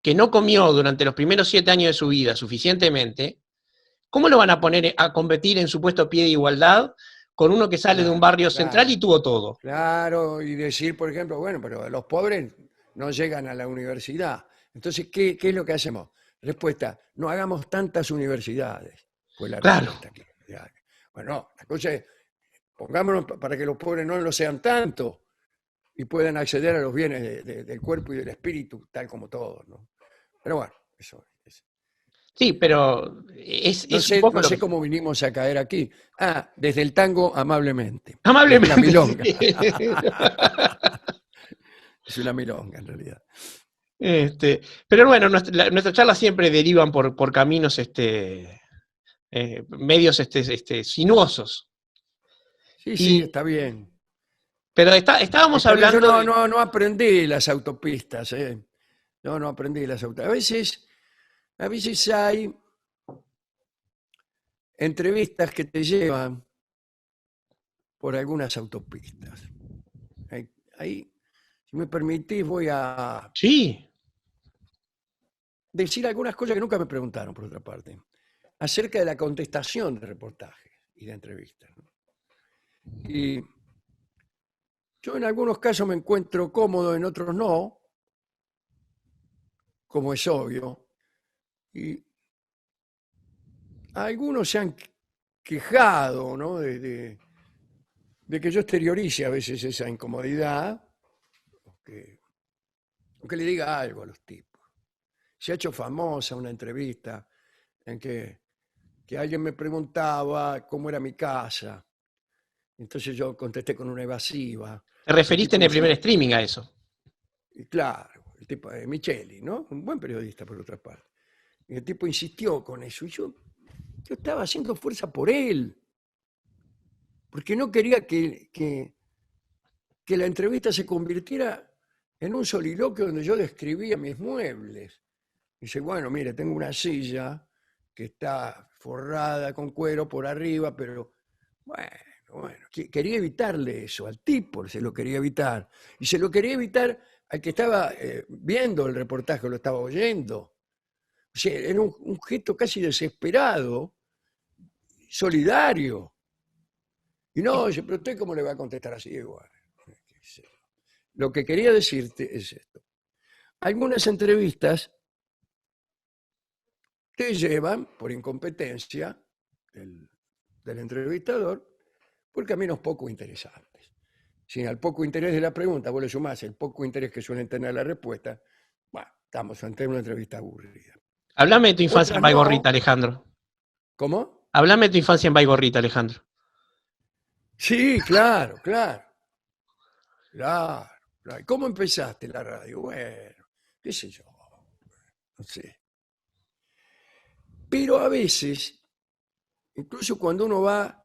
que no comió durante los primeros 7 años de su vida suficientemente, ¿cómo lo van a poner a competir en supuesto pie de igualdad con uno que sale de un barrio central y tuvo todo? Claro, y decir, por ejemplo, bueno, pero los pobres no llegan a la universidad. Entonces, ¿qué es lo que hacemos? Respuesta, no hagamos tantas universidades. Fue la respuesta. Bueno, la cosa es, pongámonos para que los pobres no lo sean tanto y puedan acceder a los bienes del cuerpo y del espíritu, tal como todos, ¿no? Pero bueno, eso es. Sí, pero No sé cómo vinimos a caer aquí. Desde el tango, amablemente. Amablemente. Es una milonga. Es una milonga, en realidad. Pero bueno, nuestras charlas siempre derivan por caminos medios sinuosos. Sí, está bien. Pero estábamos hablando. Yo no aprendí las autopistas. No aprendí las autopistas. A veces hay entrevistas que te llevan por algunas autopistas. Ahí, si me permitís, voy a decir algunas cosas que nunca me preguntaron, por otra parte, acerca de la contestación de reportajes y de entrevistas, ¿no? Y yo en algunos casos me encuentro cómodo, en otros no, como es obvio. Y algunos se han quejado, ¿no?, de que yo exteriorice a veces esa incomodidad, o que le diga algo a los tipos. Se ha hecho famosa una entrevista en que alguien me preguntaba cómo era mi casa. Entonces yo contesté con una evasiva. Te referiste en el primer streaming a eso. Y claro, el tipo de Micheli, ¿no? Un buen periodista, por otra parte. Y el tipo insistió con eso. Y yo estaba haciendo fuerza por él. Porque no quería que la entrevista se convirtiera en un soliloquio donde yo describía mis muebles. Dice, bueno, mire, tengo una silla que está forrada con cuero por arriba, pero bueno, quería evitarle eso al tipo, se lo quería evitar. Y se lo quería evitar al que estaba viendo el reportaje, lo estaba oyendo. O sea, era un gesto casi desesperado, solidario. Y no, oye, pero usted cómo le va a contestar así igual. Lo que quería decirte es esto. Algunas entrevistas te llevan, por incompetencia del entrevistador, por caminos poco interesantes. Si al poco interés de la pregunta vos le sumás el poco interés que suelen tener la respuesta, bueno, estamos ante una entrevista aburrida. Hablame de tu infancia Otras en no. Baigorrita, Alejandro. ¿Cómo? Hablame de tu infancia en Baigorrita, Alejandro. Sí, claro, claro. Claro, claro. ¿Cómo empezaste la radio? Bueno, qué sé yo, no sé. Pero a veces, incluso cuando uno va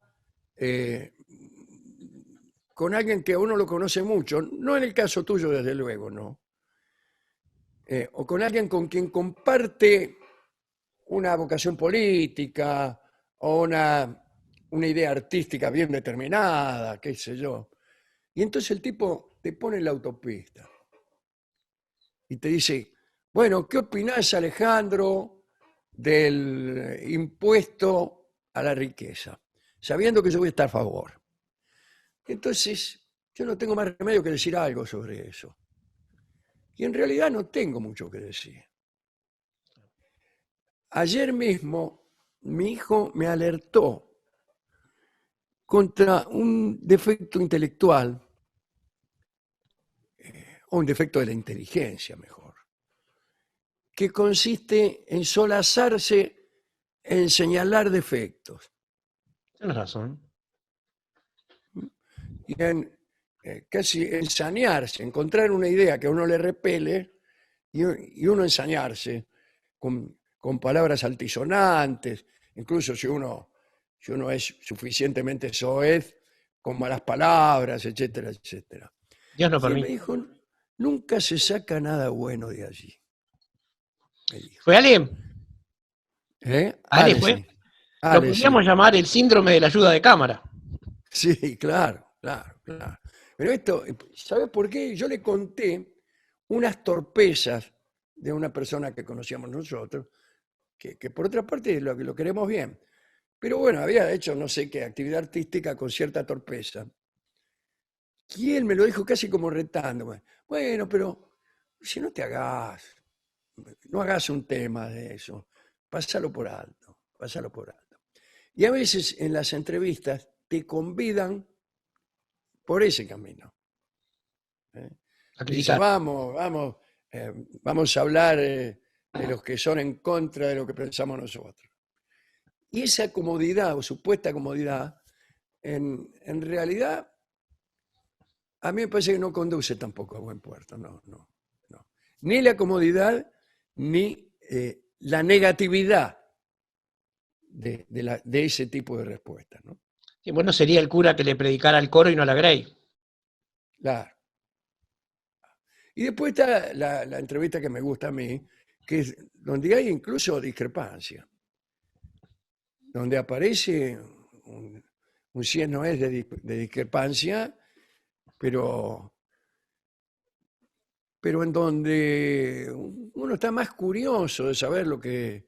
con alguien que a uno lo conoce mucho, no en el caso tuyo, desde luego, ¿no? O con alguien con quien comparte una vocación política o una idea artística bien determinada, qué sé yo. Y entonces el tipo te pone en la autopista y te dice, bueno, ¿qué opinás, Alejandro, del impuesto a la riqueza? Sabiendo que yo voy a estar a favor. Entonces, yo no tengo más remedio que decir algo sobre eso. Y en realidad no tengo mucho que decir. Ayer mismo mi hijo me alertó contra un defecto intelectual, o un defecto de la inteligencia, mejor, que consiste en solazarse en señalar defectos Tienes razón. y en casi ensañarse, encontrar una idea que a uno le repele y uno ensañarse con palabras altisonantes, incluso si uno es suficientemente soez, con malas palabras, etcétera, etcétera. Dios no Y él me permite. dijo, nunca se saca nada bueno de allí. Me dijo. ¿Fue Ale? ¿Eh? Ale fue. Sí. Lo Ale, podríamos sí. llamar el síndrome de la ayuda de cámara. Sí, claro, claro, claro. Pero esto, ¿sabes por qué? Yo le conté unas torpezas de una persona que conocíamos nosotros, que por otra parte lo queremos bien. Pero bueno, había hecho no sé qué actividad artística con cierta torpeza. Y él me lo dijo casi como retándome. Bueno, pero si no no hagas un tema de eso, pásalo por alto, pásalo por alto. Y a veces en las entrevistas te convidan por ese camino. A Dice, criticar. vamos a hablar de los que son en contra de lo que pensamos nosotros. Y esa comodidad o supuesta comodidad, en realidad, a mí me parece que no conduce tampoco a buen puerto. No. Ni la comodidad, ni la negatividad de ese tipo de respuestas, ¿no? Y bueno, sería el cura que le predicara al coro y no a la Grey. Claro. Y después está la entrevista que me gusta a mí, que es donde hay incluso discrepancia, donde aparece un sí no es de discrepancia, pero en donde uno está más curioso de saber lo que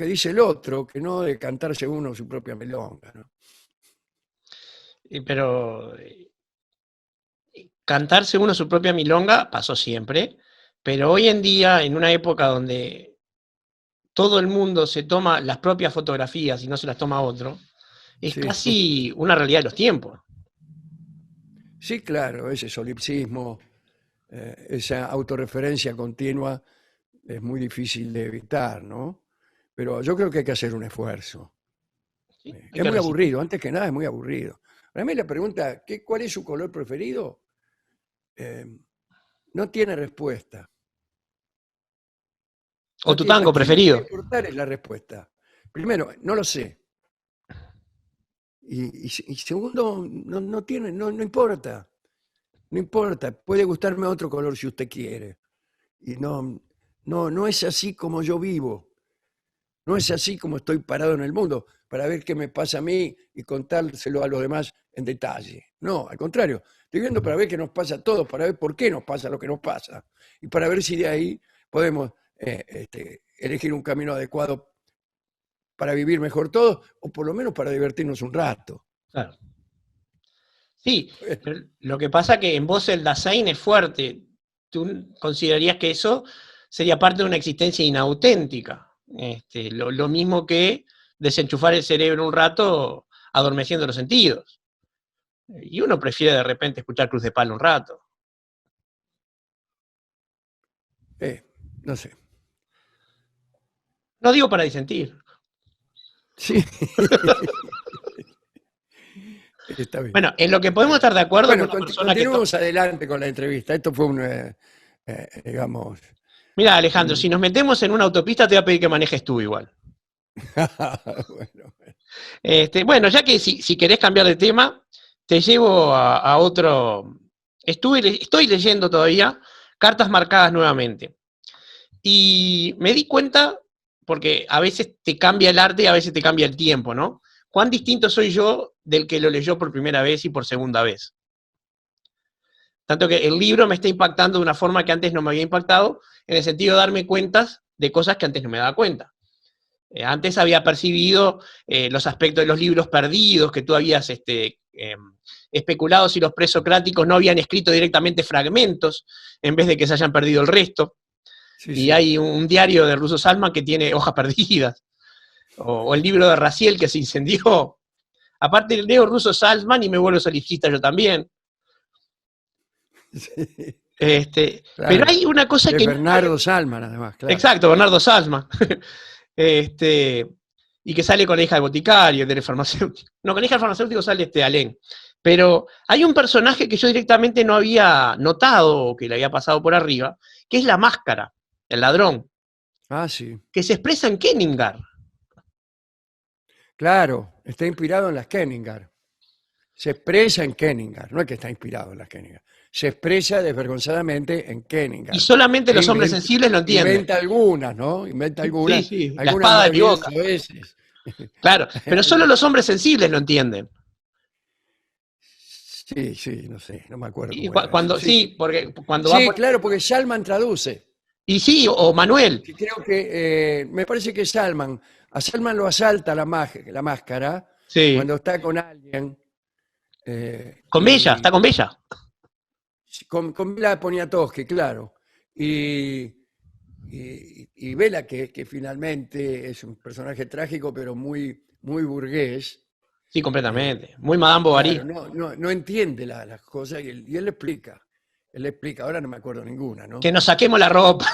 dice el otro, que no de cantarse uno su propia milonga, ¿no? Pero cantarse uno su propia milonga pasó siempre, pero hoy en día, en una época donde todo el mundo se toma las propias fotografías y no se las toma otro, es Sí. casi una realidad de los tiempos. Sí, claro, ese solipsismo, esa autorreferencia continua es muy difícil de evitar, ¿no? Pero yo creo que hay que hacer un esfuerzo. ¿Sí? Hay Es que muy resistir. aburrido, antes que nada es muy aburrido. Para mí la pregunta, ¿cuál es su color preferido? No tiene respuesta. O tu ¿A tango quién le preferido. puede importar es la respuesta? Primero, no lo sé. Y segundo, no importa. No importa, puede gustarme otro color si usted quiere. Y no es así como yo vivo. No es así como estoy parado en el mundo para ver qué me pasa a mí y contárselo a los demás en detalle. No, al contrario, estoy viendo para ver qué nos pasa a todos, para ver por qué nos pasa lo que nos pasa y para ver si de ahí podemos elegir un camino adecuado para vivir mejor todos o por lo menos para divertirnos un rato. Claro. Sí, pero lo que pasa que en vos el Dasein es fuerte. ¿Tú considerarías que eso sería parte de una existencia inauténtica? Lo mismo que desenchufar el cerebro un rato adormeciendo los sentidos. Y uno prefiere de repente escuchar Cruz de Palo un rato. No sé. No digo para disentir. Sí. Está bien. Bueno, en lo que podemos estar de acuerdo Bueno, con una persona que... continuemos adelante con la entrevista. Esto fue un, digamos... Mira, Alejandro, si nos metemos en una autopista te voy a pedir que manejes tú igual. Bueno, Bueno, ya que si querés cambiar de tema, te llevo a otro... Estoy leyendo todavía Cartas Marcadas nuevamente. Y me di cuenta, porque a veces te cambia el arte y a veces te cambia el tiempo, ¿no? Cuán distinto soy yo del que lo leyó por primera vez y por segunda vez. Tanto que el libro me está impactando de una forma que antes no me había impactado, en el sentido de darme cuentas de cosas que antes no me daba cuenta. Antes había percibido los aspectos de los libros perdidos, que tú habías especulado si los presocráticos no habían escrito directamente fragmentos, en vez de que se hayan perdido el resto. sí, Y sí. hay un diario de Russo Salman que tiene hojas perdidas. O el libro de Raziel que se incendió. Aparte leo Russo Salman y me vuelvo solipsista yo también. Sí, claro. Pero hay una cosa De que... Bernardo Salman, además, claro. Exacto, Bernardo Salman. Y que sale con la hija del boticario, del farmacéutico. No, con la hija del farmacéutico sale Alén. Pero hay un personaje que yo directamente no había notado, o que le había pasado por arriba, que es la Máscara, el ladrón, Ah, sí. que se expresa en Kenningar. Claro, está inspirado en las Kenningar. Se expresa en Kenningar, no es que está inspirado en las Kenningar. Se expresa desvergonzadamente en Kenningar. Y solamente los hombres Inventa- sensibles lo entienden. Inventa algunas, ¿no? Inventa algunas. Sí, la algunas espada de más bien Boca. soeces. Claro, pero solo los hombres sensibles lo entienden. Sí, sí, no sé, no me acuerdo. Y cómo era cuando, eso. sí, porque cuando va Sí, por... claro, porque Salman traduce. Y sí, o Manuel. Sí, creo que, me parece que a Salman lo asalta la máscara Sí. cuando está con alguien. Con y- Bella, está con Bella. Con Bela Poniatowski, claro. Y Bela, que finalmente es un personaje trágico, pero muy, muy burgués. Sí, completamente. Muy Madame Bovary. Claro, no entiende las cosas y él le explica. Él le explica, ahora no me acuerdo ninguna, ¿no? Que nos saquemos la ropa.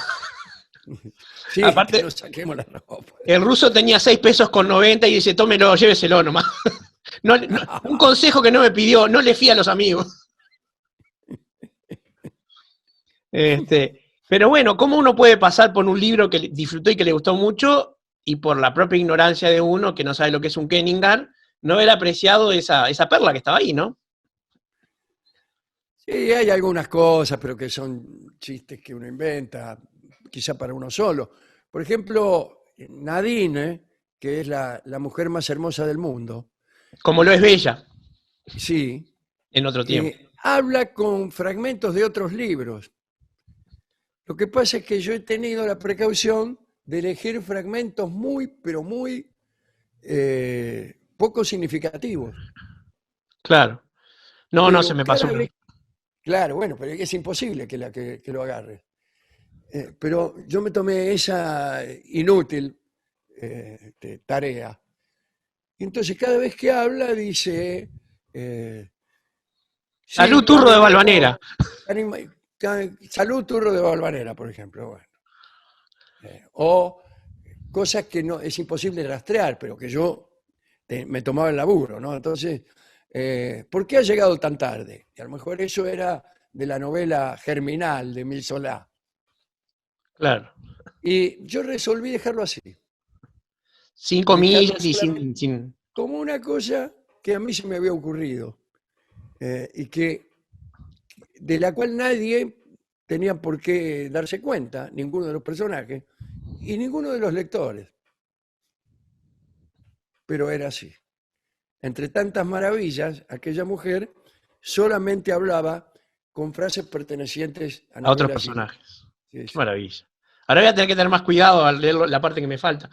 Sí, aparte- que nos saquemos la ropa. El ruso tenía 6 pesos con 90 y dice, tómelo, lléveselo nomás. Un consejo que no me pidió, no le fíe a los amigos. Pero bueno, ¿cómo uno puede pasar por un libro que disfrutó y que le gustó mucho y por la propia ignorancia de uno, que no sabe lo que es un Kenningar, no haber apreciado esa perla que estaba ahí, ¿no? Sí, hay algunas cosas, pero que son chistes que uno inventa, quizá para uno solo. Por ejemplo, Nadine, que es la mujer más hermosa del mundo, Como lo es Bella sí, en otro tiempo. habla con fragmentos de otros libros. Lo que pasa es que yo he tenido la precaución de elegir fragmentos muy, pero muy poco significativos. Claro. No, Pero se me pasó. cada vez- Claro, bueno, pero es imposible que lo agarre. Pero yo me tomé esa inútil tarea. Y entonces cada vez que habla dice... Salud, sí, turro de Valvanera. Salud, turro de Valvanera, por ejemplo. Bueno. O cosas que no es imposible rastrear, pero que yo me tomaba el laburo, ¿no? Entonces, ¿por qué ha llegado tan tarde? Y a lo mejor eso era de la novela Germinal de Emile Zola. Claro. Y yo resolví dejarlo así, Sin comillas y solamente- sin... como una cosa que a mí se me había ocurrido y de la cual nadie tenía por qué darse cuenta, ninguno de los personajes y ninguno de los lectores. Pero era así. Entre tantas maravillas, aquella mujer solamente hablaba con frases pertenecientes a otros novelas personajes. Sí, Qué sí. maravilla. Ahora voy a tener que tener más cuidado al leer la parte que me falta.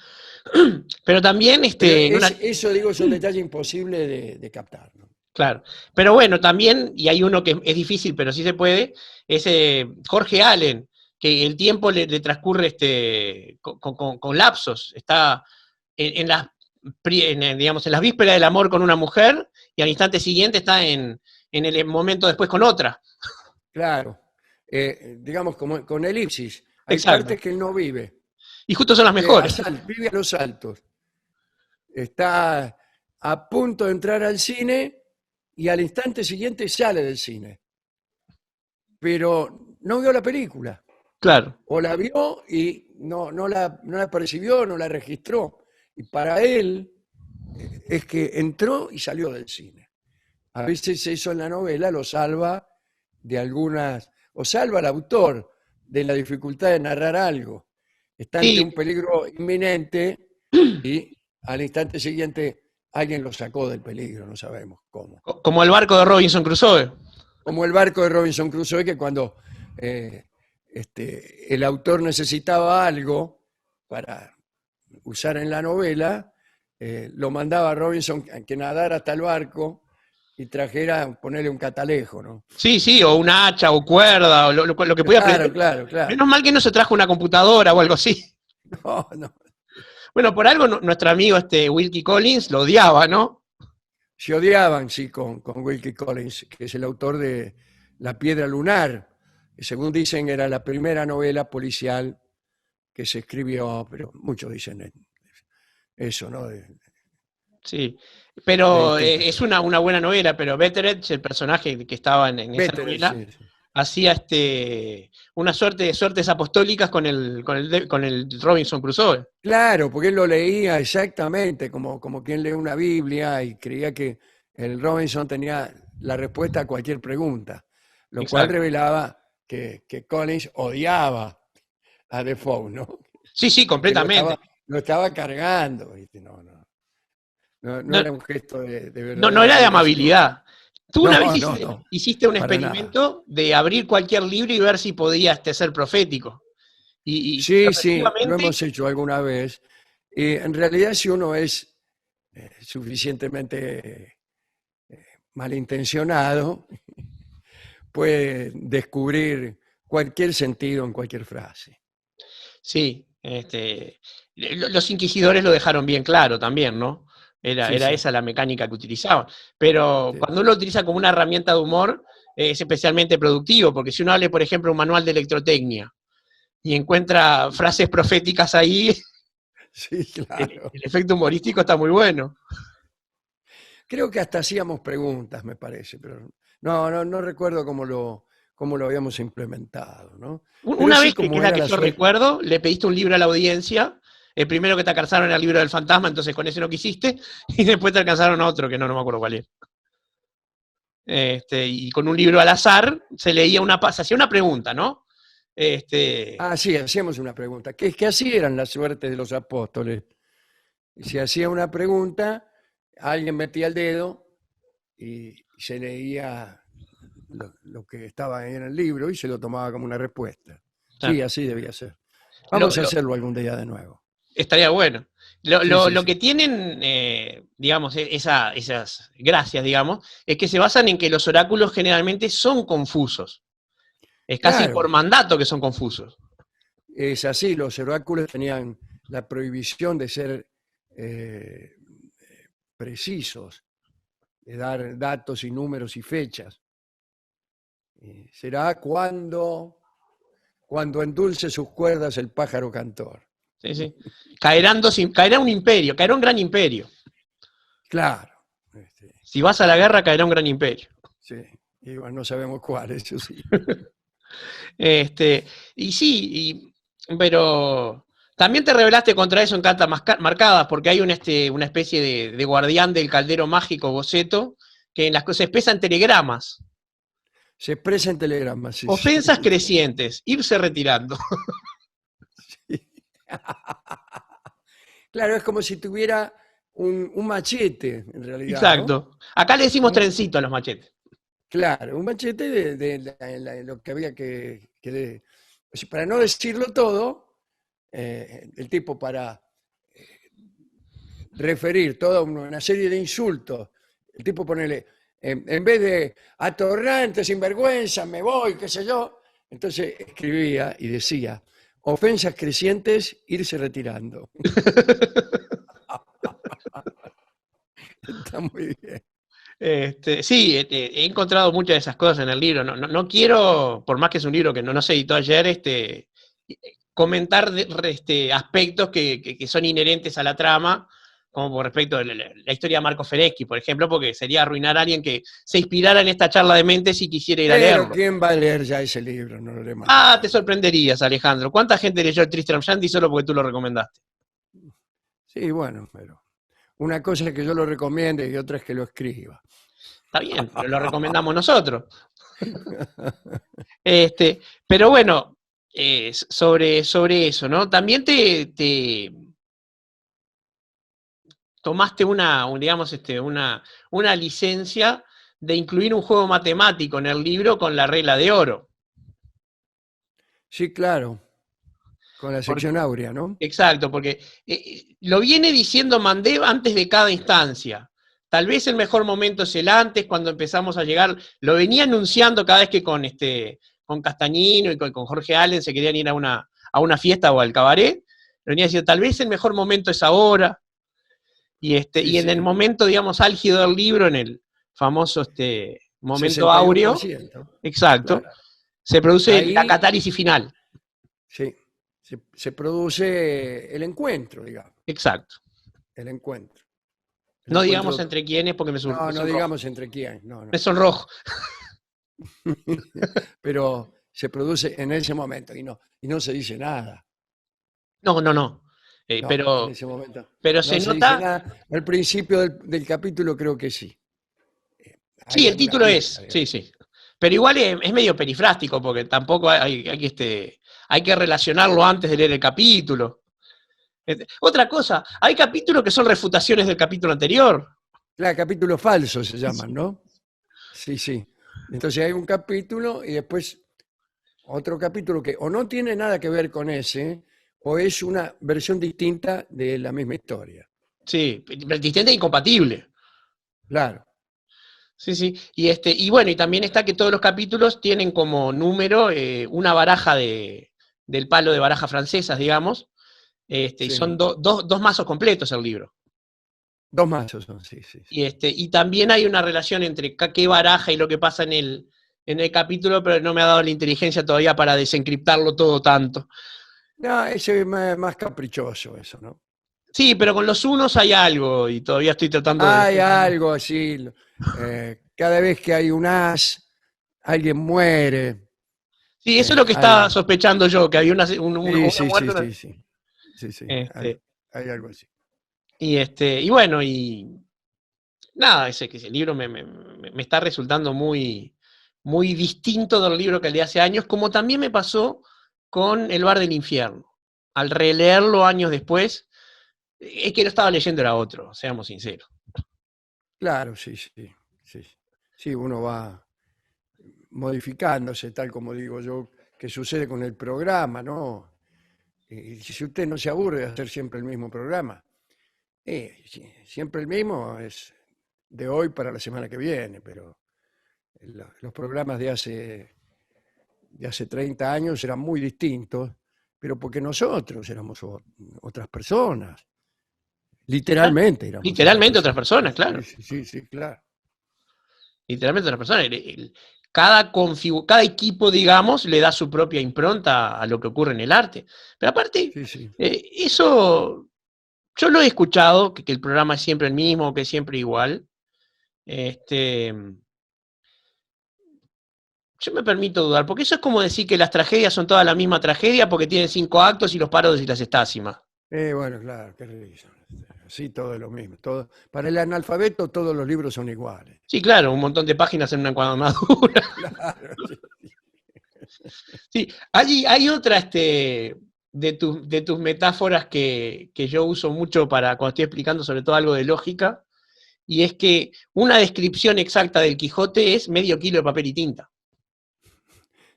Pero también, Pero una- eso, digo, es un detalle imposible de captar, ¿no? claro. Pero bueno, también, y hay uno que es difícil, pero sí se puede, es Jorge Allen, que el tiempo le transcurre con lapsos. Está en las digamos, en las vísperas del amor con una mujer y al instante siguiente está en el momento después con otra. Claro. Digamos, como con elipsis. Hay Exacto. partes que él no vive. Y justo son las mejores. Vive a los saltos. Está a punto de entrar al cine y al instante siguiente sale del cine. Pero no vio la película. Claro. O la vio y no la percibió, no la registró. Y para él es que entró y salió del cine. A veces eso en la novela lo salva de algunas, o salva al autor de la dificultad de narrar algo. Está ante Sí. un peligro inminente y al instante siguiente alguien lo sacó del peligro, no sabemos cómo. Como el barco de Robinson Crusoe. Como el barco de Robinson Crusoe, que cuando el autor necesitaba algo para usar en la novela, lo mandaba a Robinson a que nadara hasta el barco y trajera, ponerle un catalejo, ¿no? Sí, o una hacha o cuerda, o lo que podía aprender. Claro. Menos mal que no se trajo una computadora o algo así. No. Bueno, por algo nuestro amigo Wilkie Collins lo odiaba, ¿no? Se odiaban, sí, con Wilkie Collins, que es el autor de La Piedra Lunar, que según dicen era la primera novela policial que se escribió, pero muchos dicen eso, ¿no? Sí, pero de- es una buena novela, pero Betteredge, el personaje que estaba en esa Betteredge, novela, sí. hacía una suerte de suertes apostólicas con el Robinson Crusoe. Claro, porque él lo leía exactamente como quien lee una Biblia y creía que el Robinson tenía la respuesta a cualquier pregunta, lo cual Exacto. revelaba que Collins odiaba a Defoe, ¿no? Sí, Que completamente. lo estaba cargando, ¿viste? No No, era un gesto de verdad. no era de amabilidad. Tú una vez No, hiciste un para experimento de abrir cualquier libro y ver si podía ser profético. Y Sí, lo efectivamente, hemos hecho alguna vez. Y en realidad, si uno es suficientemente malintencionado, puede descubrir cualquier sentido en cualquier frase. sí, los inquisidores lo dejaron bien claro también, ¿no? Era Sí. esa la mecánica que utilizaban. Pero Sí. cuando uno lo utiliza como una herramienta de humor, es especialmente productivo, porque si uno habla, por ejemplo, un manual de electrotecnia y encuentra frases proféticas ahí, Sí, claro. el efecto humorístico está muy bueno. Creo que hasta hacíamos preguntas, me parece, pero no recuerdo cómo lo habíamos implementado, ¿no? Pero Una sí, vez que como es la era que la yo suerte. recuerdo, le pediste un libro a la audiencia. El primero que te alcanzaron era el libro del fantasma, entonces con ese no quisiste, y después te alcanzaron otro que no me acuerdo cuál es. Y con un libro al azar se hacía una pregunta, ¿no? Sí, hacíamos una pregunta. ¿Qué así eran las suertes de los apóstoles? Se hacía una pregunta, alguien metía el dedo y se leía lo que estaba ahí en el libro y se lo tomaba como una respuesta. Sí, Claro. así debía ser. Vamos a Lo- hacerlo algún día de nuevo. Estaría bueno. Sí, Lo sí. que tienen, digamos, esas gracias, digamos, es que se basan en que los oráculos generalmente son confusos. Es casi Claro. por mandato que son confusos. Es así, los oráculos tenían la prohibición de ser precisos, de dar datos y números y fechas. Será cuando endulce sus cuerdas el pájaro cantor. Sí. Caerá un imperio, caerá un gran imperio. Claro. Si vas a la guerra, caerá un gran imperio. Sí, igual no sabemos cuál, eso sí. Y sí, pero también te rebelaste contra eso en cartas marcadas, porque hay una especie de guardián del caldero mágico boceto, que en las cosas expresa en telegramas. Se expresa en telegramas. Sí, Ofensas sí. crecientes, irse retirando. Claro, es como si tuviera un machete, en realidad. Exacto. ¿no? Acá le decimos trencito a los machetes. Claro, un machete lo que había para no decirlo todo, el tipo para referir toda una serie de insultos, el tipo ponele, en vez de atorrante, sinvergüenza, me voy, qué sé yo, entonces escribía y decía, ofensas crecientes, irse retirando. Está muy bien. Sí, he encontrado muchas de esas cosas en el libro. No quiero, por más que es un libro que no se editó ayer, comentar aspectos que son inherentes a la trama, como por respecto de la historia de Marco Fereschi, por ejemplo, porque sería arruinar a alguien que se inspirara en esta charla de mentes y quisiera ir a Pero leerlo. ¿quién va a leer ya ese libro? No lo lee más Ah, nadie. te sorprenderías, Alejandro. ¿Cuánta gente leyó el Tristram Shandy solo porque tú lo recomendaste? Sí, bueno, pero una cosa es que yo lo recomiende y otra es que lo escriba. Está bien, pero lo recomendamos nosotros. Pero bueno, sobre eso, ¿no? También te tomaste una licencia de incluir un juego matemático en el libro con la regla de oro. Sí, claro, con la sección áurea, ¿no? Exacto, porque lo viene diciendo Mandev antes de cada instancia. Tal vez el mejor momento es el antes, cuando empezamos a llegar. Lo venía anunciando cada vez que con Castañino y con Jorge Allen se querían ir a una fiesta o al cabaret. Lo venía diciendo, tal vez el mejor momento es ahora. Y en el momento, digamos, álgido del libro, en el famoso momento áureo, 61%. exacto, Claro. se produce Ahí, la catálisis final. sí, se produce el encuentro, digamos. Exacto. El encuentro. No digamos entre quiénes porque me sonrojo. No digamos entre quién. No. Me sonrojo. Pero se produce en ese momento y no se dice nada. No. No, Pero en ese momento pero no se se nota. dice nada. Al principio del capítulo creo que sí. Sí, Hay el alguna título pista, es. digamos. Sí. Pero igual es medio perifrástico porque tampoco hay que relacionarlo antes de leer el capítulo. Otra cosa, hay capítulos que son refutaciones del capítulo anterior. Claro, capítulos falsos se llaman, ¿no? Sí. Entonces hay un capítulo y después otro capítulo que o no tiene nada que ver con ese, o es una versión distinta de la misma historia. Sí, distinta e incompatible. Claro. Sí. Y bueno, y también está que todos los capítulos tienen como número una baraja del palo de barajas francesas, digamos. Y Sí. son dos mazos completos el libro. Dos mazos son, sí. Y también hay una relación entre qué baraja y lo que pasa en el capítulo, pero no me ha dado la inteligencia todavía para desencriptarlo todo tanto. No, ese es más caprichoso eso, ¿no? Sí, pero con los unos hay algo y todavía estoy tratando de... Hay algo así. Cada vez que hay un as, alguien muere. Sí, eso es lo que estaba Algo. sospechando yo, que había una muerte. Sí. Hay algo así. Y bueno, y nada, ese libro me está resultando muy, muy distinto del libro que el de hace años, como también me pasó con El bar del infierno. Al releerlo años después, es que lo estaba leyendo era otro, seamos sinceros. Claro, sí. Sí, uno va modificándose, tal como digo yo, que sucede con el programa, ¿no? Y si usted no se aburre de hacer siempre el mismo programa, siempre el mismo es de hoy para la semana que viene, pero los programas de hace 30 años eran muy distintos, pero porque nosotros éramos otras personas. Literalmente éramos Literalmente otras personas, claro. Sí, claro. Literalmente otras personas. Cada equipo, digamos, le da su propia impronta a lo que ocurre en el arte. Pero aparte, Sí. eso yo lo he escuchado, que el programa es siempre el mismo, que es siempre igual. Yo me permito dudar, porque eso es como decir que las tragedias son todas la misma tragedia porque tienen 5 actos y los parodos y las estásimas. Bueno, claro, qué risa. Sí, todo es lo mismo. Para el analfabeto todos los libros son iguales. Sí, claro, un montón de páginas en una encuadernadura. Claro, Sí, hay otra de tus metáforas que yo uso mucho para cuando estoy explicando sobre todo algo de lógica, y es que una descripción exacta del Quijote es medio kilo de papel y tinta.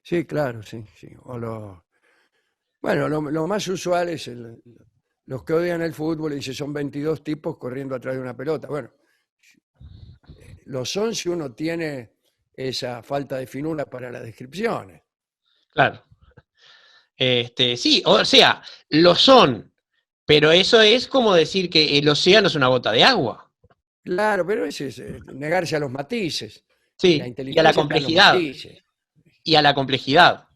Sí, claro, sí. Bueno, lo más usual es los que odian el fútbol y dicen son 22 tipos corriendo atrás de una pelota. Bueno, lo son si uno tiene esa falta de finura para las descripciones. Claro. Sí, o sea, lo son, pero eso es como decir que el océano es una gota de agua. Claro, pero ese es negarse a los matices. La Sí, y a la inteligencia está en los complejidad, matices. y a la complejidad.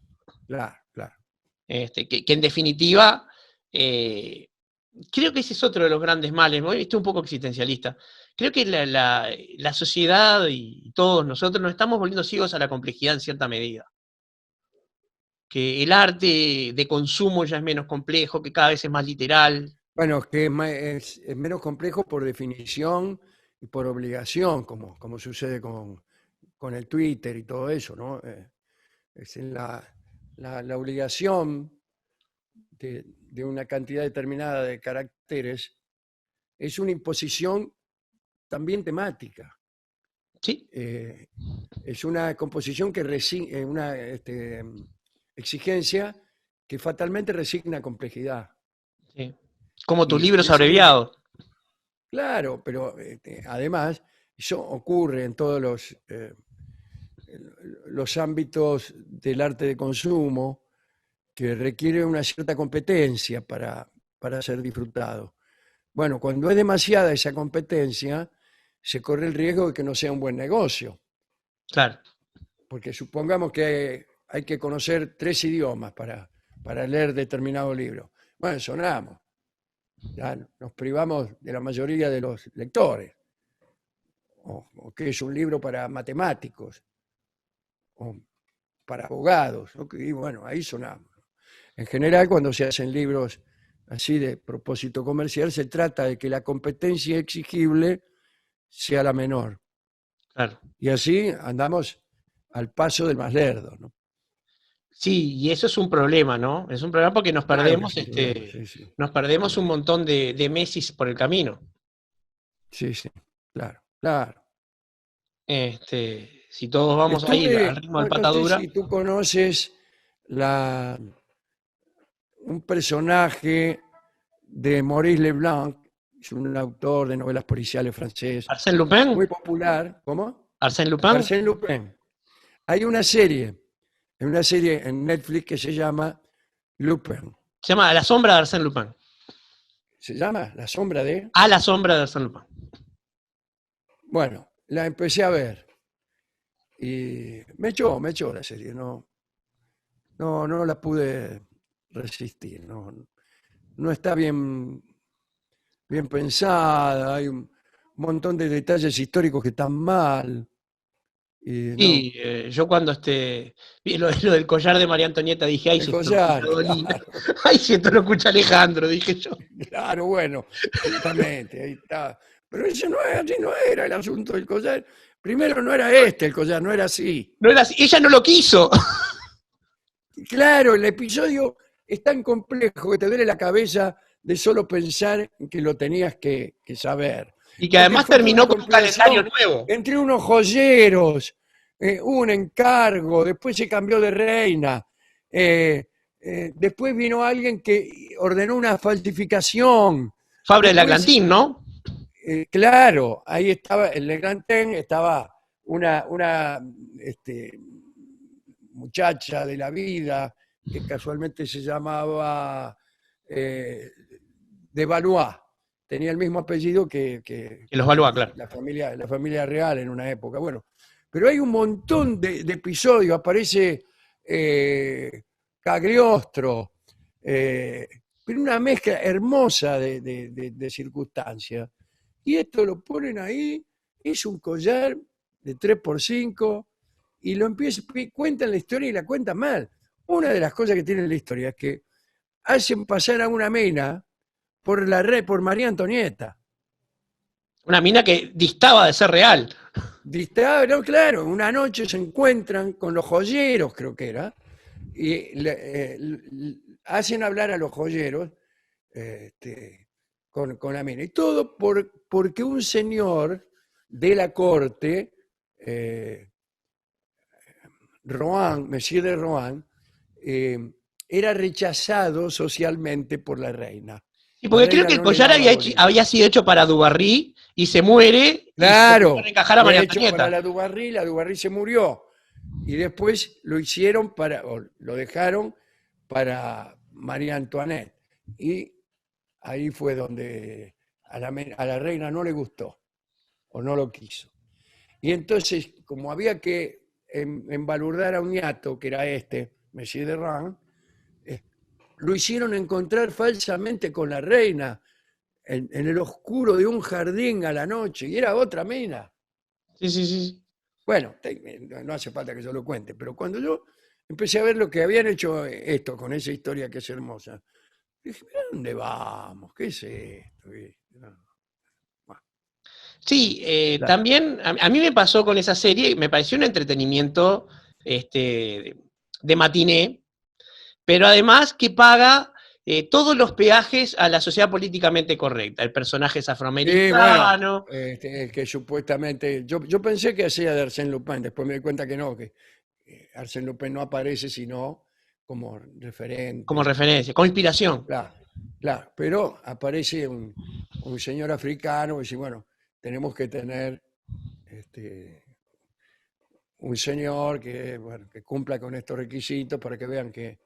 Claro, claro. Que en definitiva, creo que ese es otro de los grandes males. Hoy estoy un poco existencialista. Creo que la sociedad y todos nosotros nos estamos volviendo ciegos a la complejidad en cierta medida. Que el arte de consumo ya es menos complejo, que cada vez es más literal. Bueno, es que es menos complejo por definición y por obligación, como sucede con el Twitter y todo eso, ¿no? Es en la obligación de una cantidad determinada de caracteres, es una imposición también temática. Sí, Es una composición que una exigencia que fatalmente resigna complejidad. sí. Como tus Y libros ese tipo- abreviados. Claro, pero además eso ocurre en todos los ámbitos del arte de consumo que requiere una cierta competencia para ser disfrutado. Bueno, cuando es demasiada esa competencia, se corre el riesgo de que no sea un buen negocio, Claro. porque supongamos que hay que conocer 3 idiomas para leer determinado libro. Bueno, sonamos, ya nos privamos de la mayoría de los lectores, o que es un libro para matemáticos, o para abogados, ¿no? Y bueno, ahí sonamos. En general, cuando se hacen libros así de propósito comercial, se trata de que la competencia exigible sea la menor. Claro. Y así andamos al paso del más lerdo, ¿no? Sí, y eso es un problema, ¿no? Es un problema porque nos Claro que perdemos, es un problema, sí, sí. nos perdemos un montón de Messis por el camino. Sí, sí, claro, claro. Si todos vamos a ir al ritmo del No sé patadura, si tú conoces la, un personaje de Maurice Leblanc, es un autor de novelas policiales francés, Arsène Lupin, muy popular. ¿Cómo? Arsène Lupin, Arsène Lupin. Hay una serie en Netflix que se llama Lupin. se llama A la sombra de Arsène Lupin. ¿Se llama La sombra de? A la sombra de Arsène Lupin. Bueno, la empecé a ver y me echó la serie, no la pude resistir, no está bien pensada, hay un montón de detalles históricos que están mal. Y no, Y yo cuando vi lo del collar de María Antonieta dije, ay, el si esto lo escucha collar, Dolina, claro, ay, si esto lo escucha Alejandro, dije yo. claro, bueno, justamente, ahí está. Pero eso así no era el asunto del collar. Primero no era el collar, no era así. No era así, ella no lo quiso. Claro, el episodio es tan complejo que te duele la cabeza de solo pensar que lo tenías que saber. Y que Porque además fue terminó una con un calendario compilación nuevo. entre unos joyeros, un encargo, después se cambió de reina, después vino alguien que ordenó una falsificación. Fabra de la Después, Glantín, ¿no? claro, ahí estaba, en Le Grand Ten estaba una muchacha de la vida que casualmente se llamaba de Valois. Tenía el mismo apellido que Que los Valois, claro. la familia real en una época. Bueno, pero hay un montón de episodios. Aparece Cagliostro, pero una mezcla hermosa de circunstancias. Y esto lo ponen ahí, es un collar de 3x5 y cuentan la historia y la cuentan mal. Una de las cosas que tiene la historia es que hacen pasar a una mina por María Antonieta. Una mina que distaba de ser real. No, claro, una noche se encuentran con los joyeros, creo que era, y hacen hablar a los joyeros con la mina. Y todo porque un señor de la corte, Monsieur de Rohan, era rechazado socialmente por la reina. Y porque creo que el collar había sido hecho para Dubarry y se muere. Claro, y se encajar a María hecho Antonieta. para la Dubarry se murió. Y después lo hicieron o lo dejaron para María Antoinette. Y ahí fue donde a la reina no le gustó. o no lo quiso. Y entonces, como había que embalurdar a un ñato, que era Monsieur de Rang, lo hicieron encontrar falsamente con la reina en el oscuro de un jardín a la noche, y era otra mina. Sí, sí, sí. Bueno, no hace falta que yo lo cuente, pero cuando yo empecé a ver lo que habían hecho esto con esa historia que es hermosa, dije, ¿a dónde vamos? ¿Qué es esto? Sí, Claro. también a mí me pasó con esa serie, me pareció un entretenimiento de matiné, pero además que paga todos los peajes a la sociedad políticamente correcta. El personaje es Sí, afroamericano. bueno, que supuestamente, yo pensé que hacía de Arsène Lupin, después me di cuenta que no, que Arsène Lupin no aparece sino como referente. Como referencia, como inspiración. Claro, claro, pero aparece un señor africano y dice, bueno, tenemos que tener un señor que, bueno, que cumpla con estos requisitos para que vean que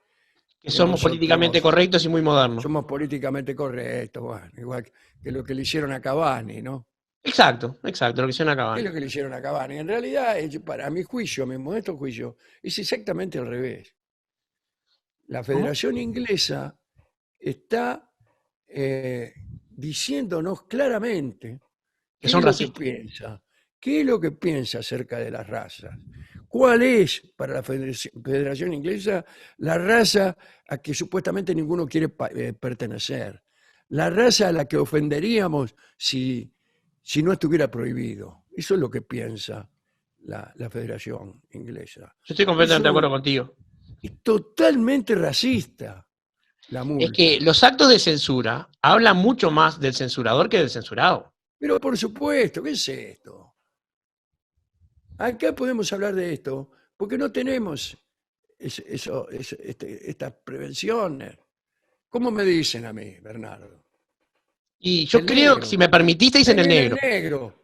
Somos nosotros políticamente correctos y muy modernos. somos políticamente correctos, bueno, igual que lo que le hicieron a Cavani, ¿no? Exacto, exacto, lo que hicieron ¿Qué acá. es lo que le hicieron a Cavani? En realidad, para mi juicio, a mi modesto juicio, es exactamente al revés. La Federación Inglesa está diciéndonos claramente Que qué son es lo que racistas. piensa, qué es lo que piensa acerca de las razas. ¿Cuál es para la Federación Inglesa la raza a que supuestamente ninguno quiere pertenecer? La raza a la que ofenderíamos si no estuviera prohibido. Eso es lo que piensa la Federación Inglesa. Yo estoy completamente de Eso acuerdo contigo. es totalmente racista la Es multa. que los actos de censura hablan mucho más del censurador que del censurado. Pero por supuesto, ¿qué es esto? Acá podemos hablar de esto porque no tenemos estas prevenciones. ¿Cómo me dicen a mí, Bernardo? Y yo El creo que, negro. si me permitiste, dicen Ahí el viene negro. el negro.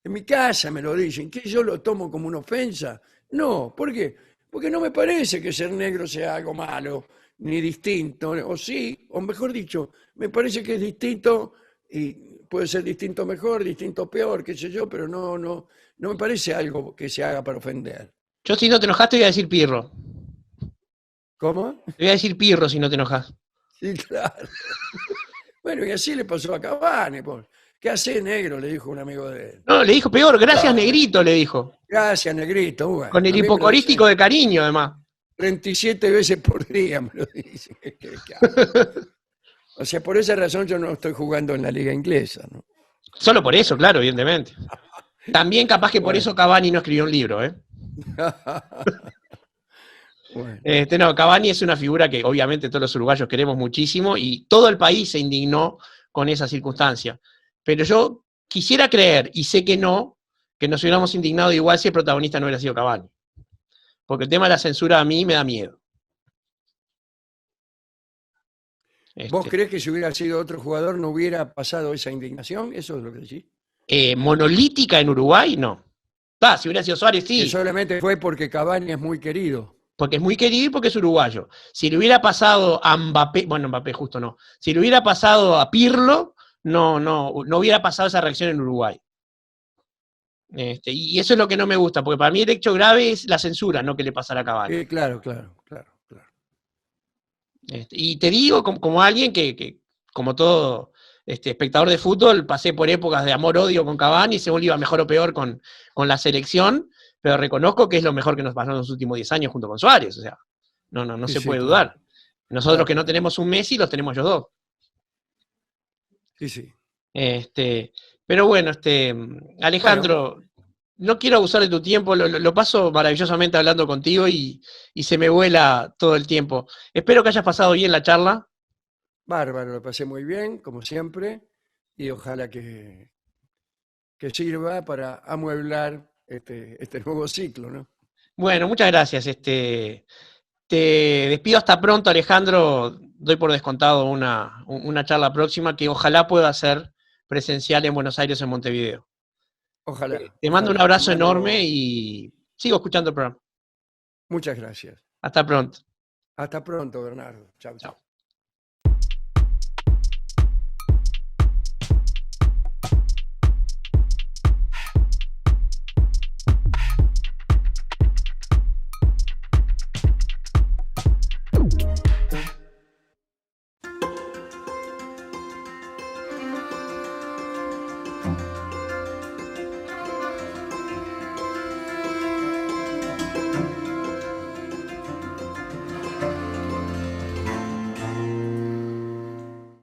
En mi casa me lo dicen. ¿Que yo lo tomo como una ofensa? No, ¿por qué? Porque no me parece que ser negro sea algo malo, ni distinto. O sí, o mejor dicho, me parece que es distinto y puede ser distinto mejor, distinto peor, qué sé yo, pero no me parece algo que se haga para ofender. Yo, si no te enojas, te voy a decir pirro. ¿Cómo? Te voy a decir pirro si no te enojas. Sí, claro. Bueno, y así le pasó a Cavani. Pues. ¿Qué hace, negro? Le dijo un amigo de él. No, le dijo peor, gracias negrito, le dijo. Gracias, negrito. Bueno, Con el a mí me lo hipocorístico dicen de cariño, además. 37 veces por día, me lo dicen. ¿Qué hago? O sea, por esa razón yo no estoy jugando en la liga inglesa, ¿no? Solo por eso, claro, evidentemente. También capaz que por Bueno. eso Cavani no escribió un libro, ¿eh? Bueno, No, Cavani es una figura que obviamente todos los uruguayos queremos muchísimo y todo el país se indignó con esa circunstancia. Pero yo quisiera creer, y sé que nos hubiéramos indignado igual si el protagonista no hubiera sido Cavani. Porque el tema de la censura a mí me da miedo. ¿vos creés que si hubiera sido otro jugador no hubiera pasado esa indignación? ¿Eso es lo que decís? Monolítica en Uruguay, no. Si hubiera sido Suárez, Que sí. solamente fue porque Cavani es muy querido. Porque es muy querido y porque es uruguayo. Si le hubiera pasado a Mbappé, bueno, Mbappé justo no. Si le hubiera pasado a Pirlo, no hubiera pasado esa reacción en Uruguay. Y eso es lo que no me gusta, porque para mí el hecho grave es la censura, no que le pasara a Cavani. Claro. Y te digo, como alguien que como todo espectador de fútbol, pasé por épocas de amor-odio con Cavani, según iba mejor o peor con la selección, pero reconozco que es lo mejor que nos pasó en los últimos 10 años junto con Suárez, o sea, no Sí, se sí, puede claro. dudar. Nosotros Claro, que no claro. tenemos un Messi, los tenemos ellos dos. Sí. Pero bueno, Alejandro, no quiero abusar de tu tiempo, lo paso maravillosamente hablando contigo y se me vuela todo el tiempo. Espero que hayas pasado bien la charla. Bárbaro, lo pasé muy bien, como siempre, y ojalá que sirva para amueblar este nuevo ciclo, ¿no? Bueno, muchas gracias. Te despido hasta pronto, Alejandro. Doy por descontado una charla próxima que ojalá pueda ser presencial en Buenos Aires o en Montevideo. Ojalá. Te mando un ojalá. abrazo Te mando- enorme y sigo escuchando el programa. Muchas gracias. Hasta pronto. Hasta pronto, Bernardo. Chao. Chao.